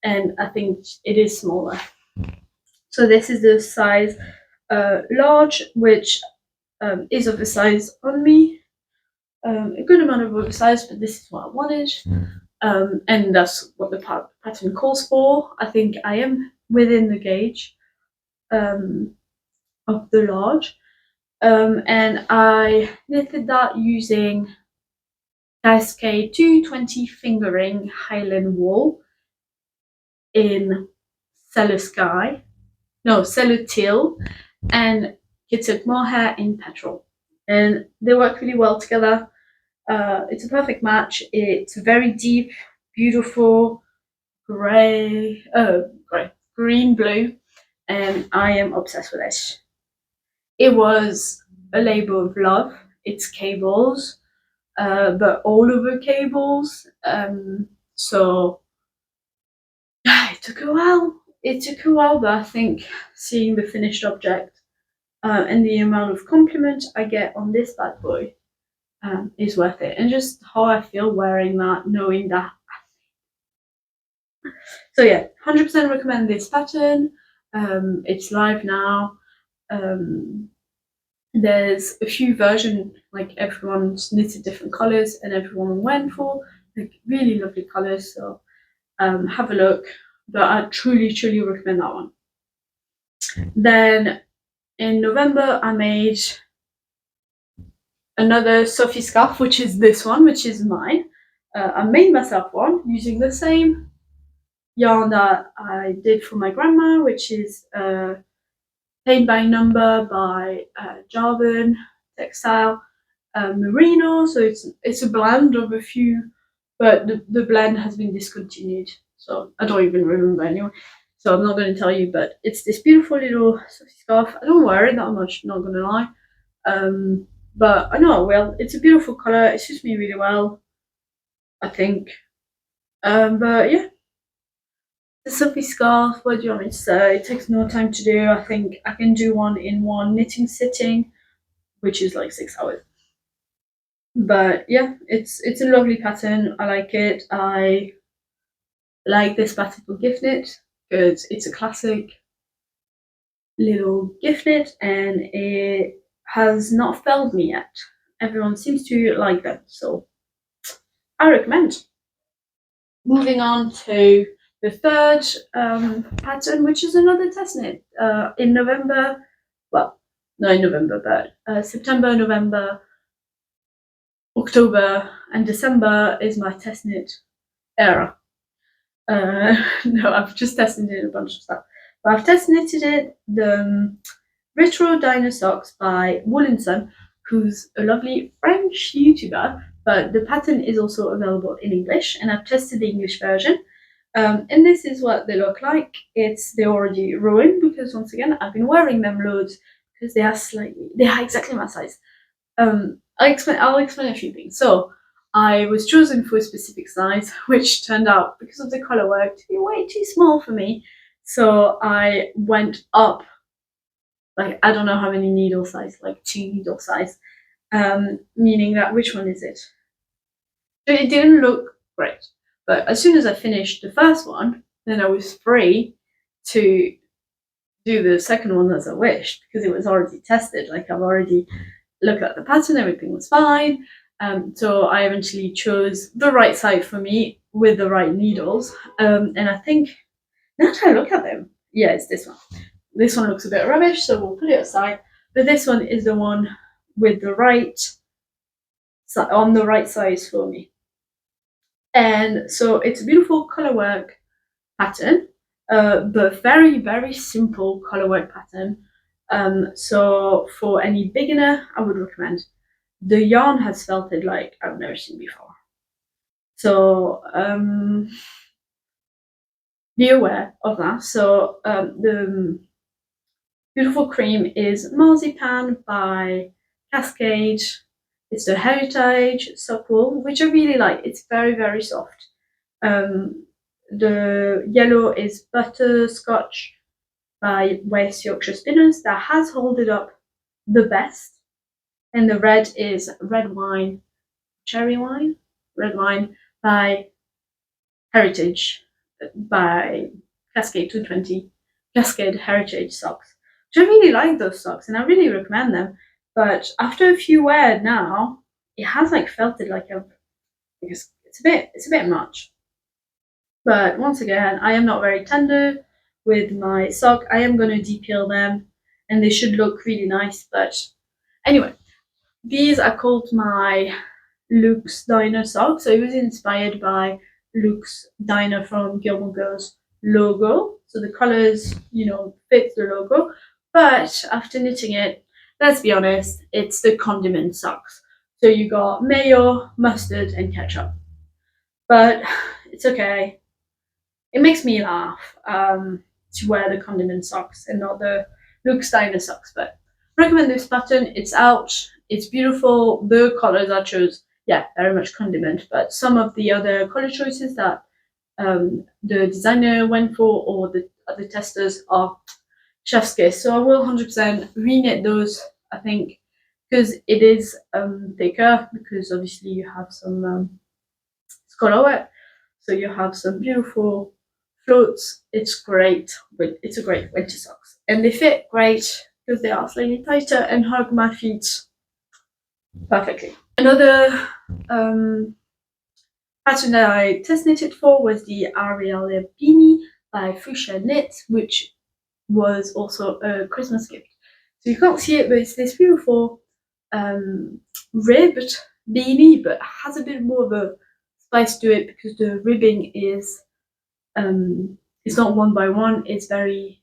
and I think it is smaller. So this is the size large, which is oversized on me, a good amount of oversized, but this is what I wanted, and that's what the pattern calls for. I think I am within the gauge of the large, and I knitted that using Cascade 220 fingering Highland wool in Cellar Teal, and Kitted Mohair in Petrol, and they work really well together. It's a perfect match. It's very deep, beautiful green blue, and I am obsessed with this. It was a labor of love. It's cables, but all over cables. So it took a while. But I think seeing the finished object and the amount of compliment I get on this bad boy is worth it, and just how I feel wearing that, knowing that. So yeah, 100% recommend this pattern. It's live now. There's a few versions, like everyone's knitted different colors, and everyone went for like really lovely colors. So have a look, but I truly recommend that one. Then in November, I made another Sophie scarf, which is this one, which is mine. I made myself one using the same yarn that I did for my grandma, which is Paint by Number by Jarvan Textile Merino. So it's a blend of a few, but the blend has been discontinued, so I don't even remember anyway. So I'm not going to tell you, but it's this beautiful little scarf. I don't wear it that much, not going to lie. But I know I will. It's a beautiful color. It suits me really well, I think. But yeah, the Sophie scarf, what do you want me to say? It takes no time to do. I think I can do one in one knitting sitting, which is like 6 hours. But yeah, it's a lovely pattern. I like it. I like this pattern for gift knit because it's a classic little gift knit and it has not failed me yet. Everyone seems to like them, so I recommend. Moving on to the third pattern, which is another test knit. In November, well, not in November, but September, November, October, and December is my test knit era. No, I've just tested it a bunch of stuff. But I've test knitted it, the Retro Dino Socks by Woollen, who's a lovely French YouTuber, but the pattern is also available in English, and I've tested the English version. And this is what they look like. They're already ruined because once again I've been wearing them loads because they are exactly my size. I'll explain a few things. So I was chosen for a specific size, which turned out because of the color work to be way too small for me. So I went up, like I don't know how many needle size, like 2 needle size, meaning that which one is it? It didn't look great, but as soon as I finished the first one, then I was free to do the second one as I wished because it was already tested. Like I've already looked at the pattern, everything was fine. So I eventually chose the right size for me with the right needles. And I think now that I look at them, yeah, it's this one. This one looks a bit rubbish, so we'll put it aside. But this one is the one with the right on the right size for me. And so it's a beautiful colorwork pattern, but very, very simple colorwork pattern. So for any beginner, I would recommend. The yarn has felted like I've never seen before. So be aware of that. So the beautiful cream is Marzipan by Cascade. It's the Heritage sock wool, which I really like. It's very, very soft. The yellow is Butterscotch by West Yorkshire Spinners. That has held up the best. And the red is Red Wine by Heritage by Cascade 220, Cascade Heritage socks. Which I really like those socks and I really recommend them. But after a few wear now, it has like felted like it's a bit much. But once again, I am not very tender with my sock. I am gonna depeel them and they should look really nice. But anyway, these are called my Luke's Diner sock. So it was inspired by Luke's Diner from Gilmore Girls logo. So the colors, fit the logo. But after knitting it, let's be honest, it's the condiment socks. So you got mayo, mustard, and ketchup. But it's okay. It makes me laugh to wear the condiment socks and not the Luke's Diner socks. But recommend this pattern. It's out. It's beautiful. The colors I chose, yeah, very much condiment. But some of the other color choices that the designer went for or the other testers are chef's kiss. So I will 100% reknit those, I think, because it is thicker, because obviously you have some color work. So you have some beautiful floats. It's great. It's a great winter socks. And they fit great because they are slightly tighter and hug my feet perfectly. Another pattern that I test knitted for was the Ariel Beanie by Fuchsia Knit, which was also a Christmas gift. So you can't see it, but it's this beautiful ribbed beanie, but has a bit more of a spice to it because the ribbing is it's not one by one, it's very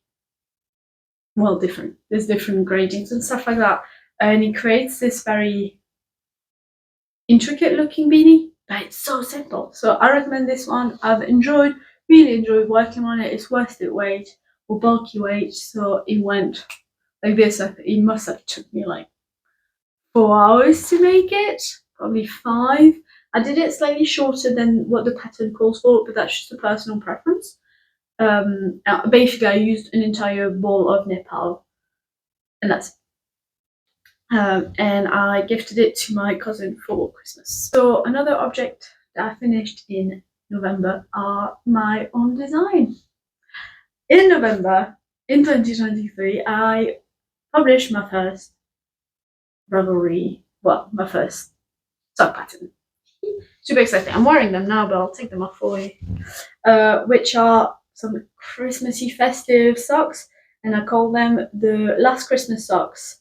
different. There's different gradings and stuff like that, and it creates this very intricate looking beanie, but it's so simple. So I recommend this one. I've really enjoyed working on it. It's worth its weight or bulky weight. So it went like this. It must have took me like 4 hours to make it, probably 5. I did it slightly shorter than what the pattern calls for, but that's just a personal preference. Basically, I used an entire ball of Nepal, and that's and I gifted it to my cousin for Christmas. So another object that I finished in November are my own design. In November, in 2023, I published my first Ravelry, well, my first sock pattern. Super exciting. I'm wearing them now, but I'll take them off for you. Which are some Christmassy festive socks, and I call them the Last Christmas Socks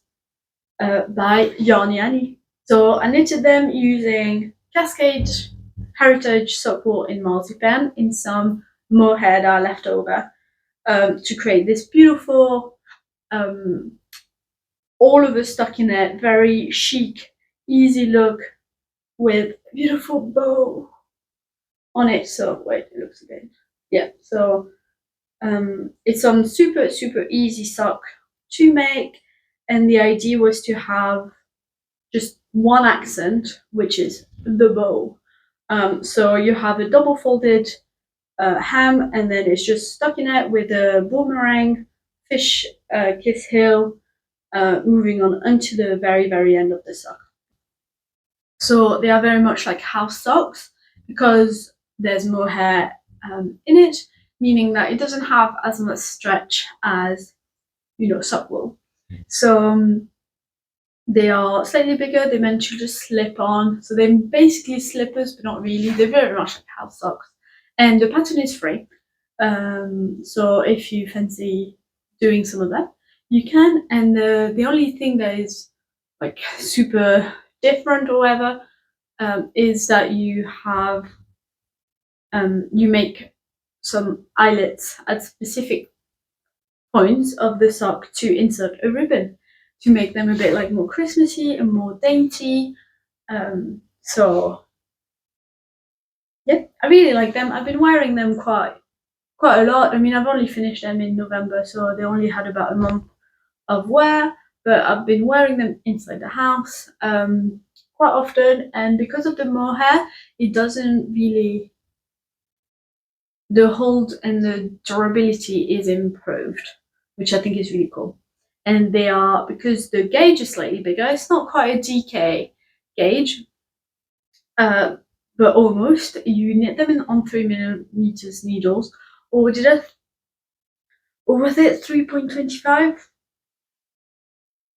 by Yarny Annie. So I knitted them using Cascade Heritage sock wool in marzipan in some mohair that I left over to create this beautiful all of us stuck in it, very chic, easy look with beautiful bow on it. So wait, it looks again. Yeah, so it's some super easy sock to make, and the idea was to have just one accent, which is the bow. So you have a double folded hem, and then it's just stuck in it with a boomerang, fish kiss heel, moving on unto the very end of the sock. So they are very much like house socks because there's more hair in it, meaning that it doesn't have as much stretch as, sock wool. So they are slightly bigger. They're meant to just slip on. So they're basically slippers, but not really. They're very much like house socks. And the pattern is free. So if you fancy doing some of that, you can. And the only thing that is like super different or whatever is that you have you make some eyelets at specific points of the sock to insert a ribbon to make them a bit like more Christmassy and more dainty. So yeah, I really like them. I've been wearing them quite a lot. I mean, I've only finished them in November, so they only had about a month of wear, but I've been wearing them inside the house quite often, and because of the mohair, it doesn't really, the hold and the durability is improved, which I think is really cool. And they are, because the gauge is slightly bigger, it's not quite a DK gauge, but almost. You knit them on 3mm needles, or was it 3.25?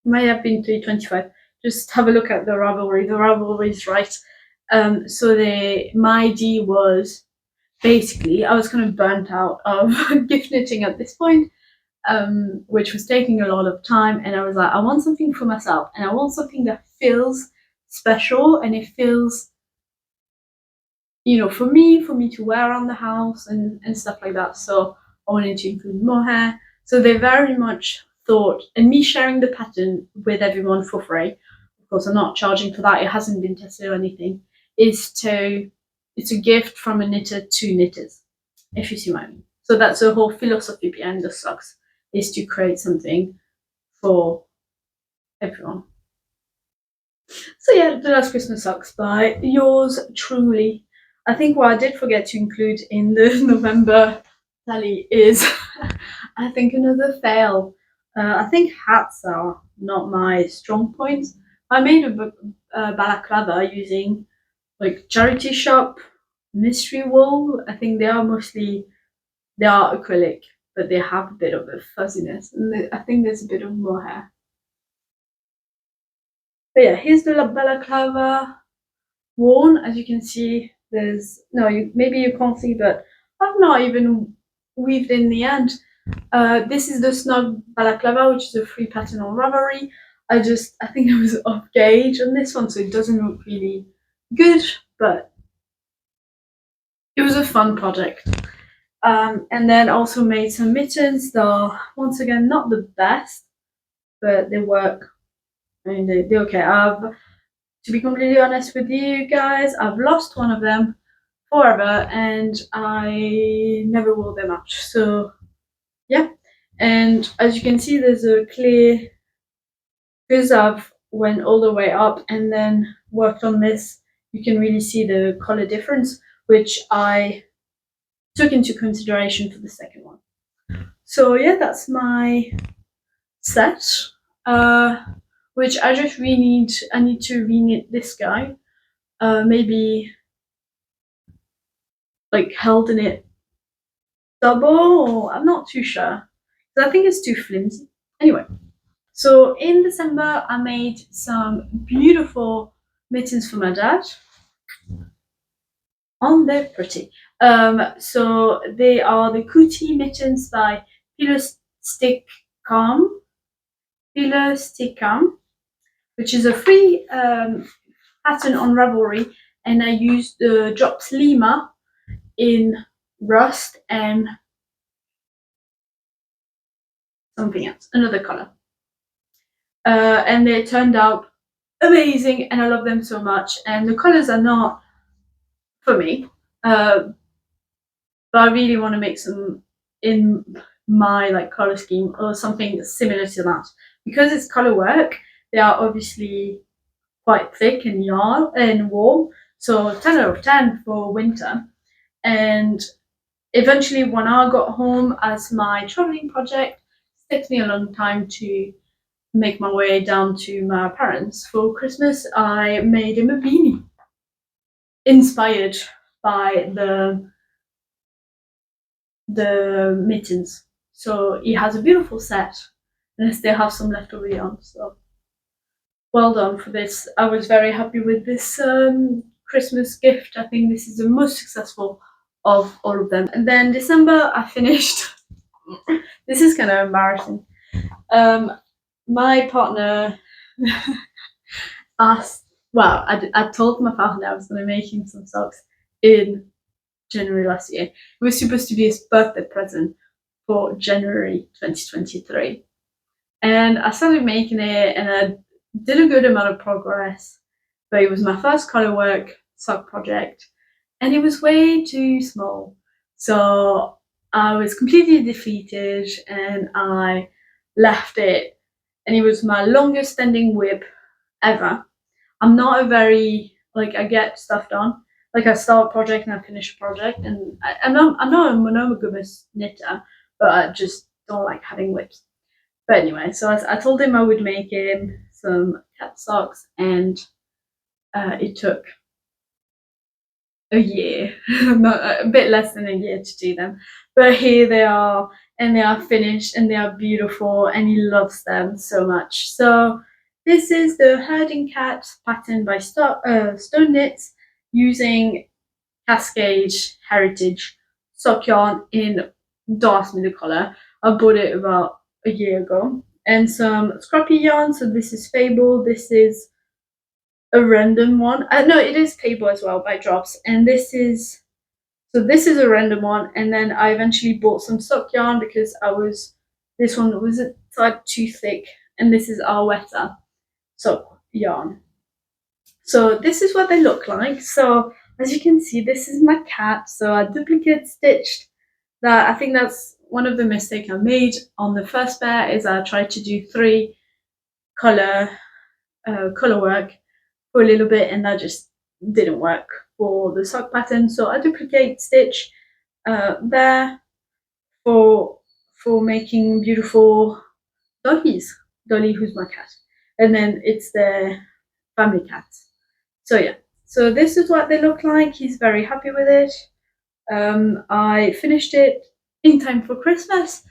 Might have been 3.25. Just have a look at the Ravelry. The Ravelry is right. So my idea was basically I was kind of burnt out of gift knitting at this point, which was taking a lot of time, and I was like, I want something for myself, and I want something that feels special, and it feels, for me to wear around the house and stuff like that. So I wanted to include mohair. So they very much thought, and me sharing the pattern with everyone for free, of course I'm not charging for that, it hasn't been tested or anything, it's a gift from a knitter to knitters, if you see what I mean. So that's the whole philosophy behind the socks, is to create something for everyone. So yeah, the Last Christmas Socks by yours truly. I think what I did forget to include in the November tally is I think another fail. I think hats are not my strong points. I made a balaclava using like charity shop mystery wool. I think they are acrylic, but they have a bit of a fuzziness, and I think there's a bit of mohair. But yeah, here's the balaclava worn. As you can see, maybe you can't see, but I've not even weaved in the end. This is the snug balaclava, which is a free pattern on Ravelry. I think I was off gauge on this one, so it doesn't look really good, but it was a fun project. And then also made some mittens that are, once again, not the best, but they work. I mean, they're okay. To be completely honest with you guys, I've lost one of them forever, and I never wore them out. So yeah, and as you can see, there's a clear, because I've went all the way up and then worked on this you can really see the color difference, which I took into consideration for the second one. So yeah, that's my set, which I just I need to reknit this guy, maybe like held in it double, or I'm not too sure, because I think it's too flimsy. Anyway, so in December I made some beautiful mittens for my dad. On they're pretty. So they are the Cootie mittens by Strikkrsoffe, which is a free pattern on Ravelry, and I used the drops Lima in rust and something else, another color. And they turned out amazing, and I love them so much. And the colors are not for me, but I really want to make some in my like color scheme or something similar to that. Because it's color work, they are obviously quite thick and yarn and warm, so 10 out of 10 for winter. And eventually, when I got home as my traveling project, it took me a long time to make my way down to my parents. For Christmas, I made him a beanie inspired by the mittens. So he has a beautiful set, and I still have some leftover yarn. So well done for this. I was very happy with this Christmas gift. I think this is the most successful of all of them. And then December, I finished. This is kind of embarrassing. My partner asked. Well, I told my partner I was going to make him some socks in January last year. It was supposed to be his birthday present for January 2023. And I started making it, and I did a good amount of progress, but it was my first color work sock project, and it was way too small. So I was completely defeated, and I left it, and it was my longest standing whip ever. I'm not a very, like, I get stuff done. Like, I start a project and I finish a project, and I'm not a monogamous knitter, but I just don't like having whips. But anyway, so I told him I would make him some cat socks, and it took a year, a bit less than a year to do them. But here they are, and they are finished, and they are beautiful, and he loves them so much. So this is the Herding Cat pattern by Stone Knits, using Cascade Heritage sock yarn in, don't ask me the color. I bought it about a year ago. And some Scrappy yarn. So this is Fable. This is a random one. No, it is Fable as well by Drops. And this is a random one. And then I eventually bought some sock yarn because this one was a tad too thick. And this is Arwetta sock yarn. So this is what they look like. So as you can see, this is my cat. So I duplicate stitched that. I think that's one of the mistakes I made on the first pair, is I tried to do 3 color work for a little bit, and that just didn't work for the sock pattern. So I duplicate stitch there for making beautiful doggies. Dolly, who's my cat, and then it's the family cat. So yeah, so this is what they look like. He's very happy with it. I finished it in time for Christmas.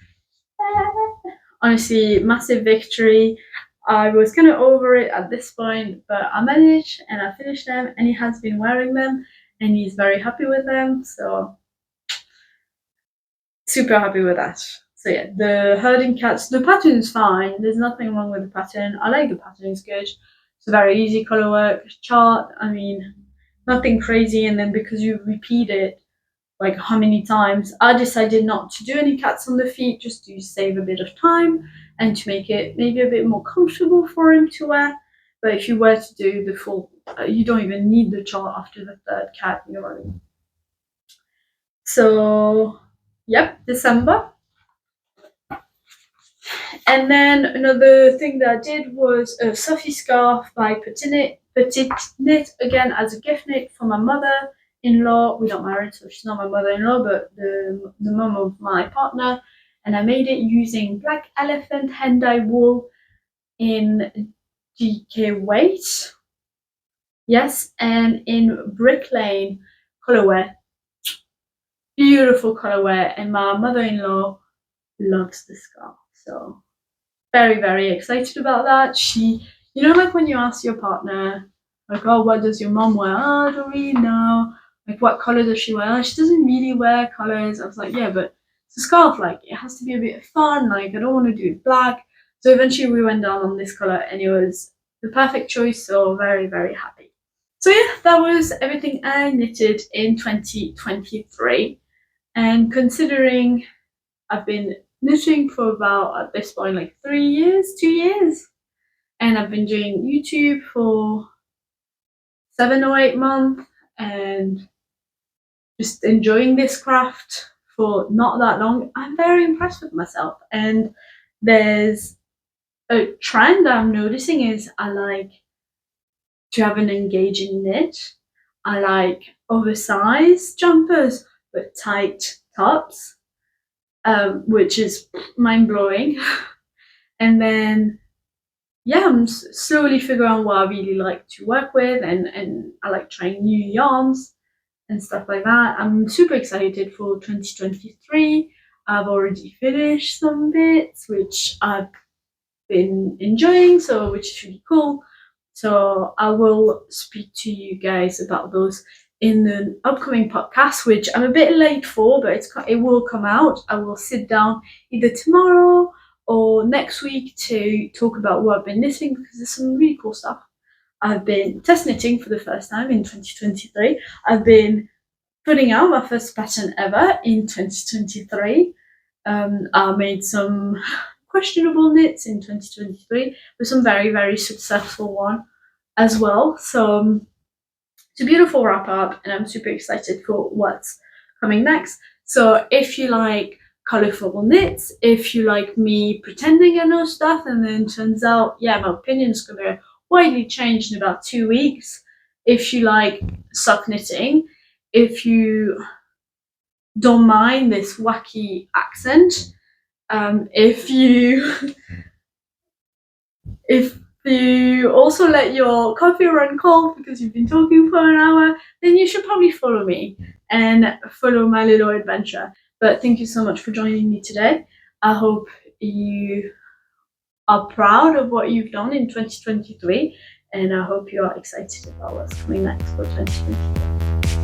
Honestly, massive victory. I was kind of over it at this point, but I managed and I finished them, and he has been wearing them, and he's very happy with them. So super happy with that. So yeah, the Herding Cats, the pattern is fine. There's nothing wrong with the pattern. I like the pattern, it's good. It's a very easy color work chart. I mean, nothing crazy. And then because you repeat it like how many times, I decided not to do any cats on the feet, just to save a bit of time and to make it maybe a bit more comfortable for him to wear. But if you were to do the full, you don't even need the chart after the 3rd cat, you know what I mean? So yep, December. And then another thing that I did was a Sophie scarf by Petite Knit. Petite Knit, again as a gift knit for my mother-in-law. We're not married, so she's not my mother-in-law, but the mum of my partner. And I made it using Black Elephant hand-dyed wool in GK weight. Yes, and in Brick Lane colorway. Beautiful colorway, and my mother-in-law loves the scarf, so very, very excited about that. She, you know, like when you ask your partner, like, oh, what does your mom wear? Oh, I don't really know. Like, what color does she wear? Oh, she doesn't really wear colors. I was like, yeah, but it's a scarf. Like, it has to be a bit fun. Like, I don't want to do it black. So eventually we went down on this color, and it was the perfect choice. So very, very happy. So yeah, that was everything I knitted in 2023. And considering I've been knitting for about, at this point, like 2 years, and I've been doing YouTube for 7 or 8 months, and just enjoying this craft for not that long. I'm very impressed with myself, and there's a trend I'm noticing is I like to have an engaging knit. I like oversized jumpers but tight tops, which is mind-blowing. And then yeah, I'm slowly figuring out what I really like to work with, and I like trying new yarns and stuff like that. I'm super excited for 2023. I've already finished some bits which I've been enjoying, so which is really cool. So I will speak to you guys about those in the upcoming podcast, which I'm a bit late for, but it will come out. I will sit down either tomorrow or next week to talk about what I've been knitting, because there's some really cool stuff. I've been test knitting for the first time in 2023. I've been putting out my first pattern ever in 2023. I made some questionable knits in 2023, but some very, very successful one as well. So it's a beautiful wrap up, and I'm super excited for what's coming next. So if you like colourful knits, if you like me pretending I know stuff and then turns out, yeah, my opinion's gonna widely change in about 2 weeks. If you like sock knitting, if you don't mind this wacky accent, if you also let your coffee run cold because you've been talking for an hour, then you should probably follow me and follow my little adventure. But thank you so much for joining me today. I hope you are proud of what you've done in 2023, and I hope you are excited about what's coming next for 2024.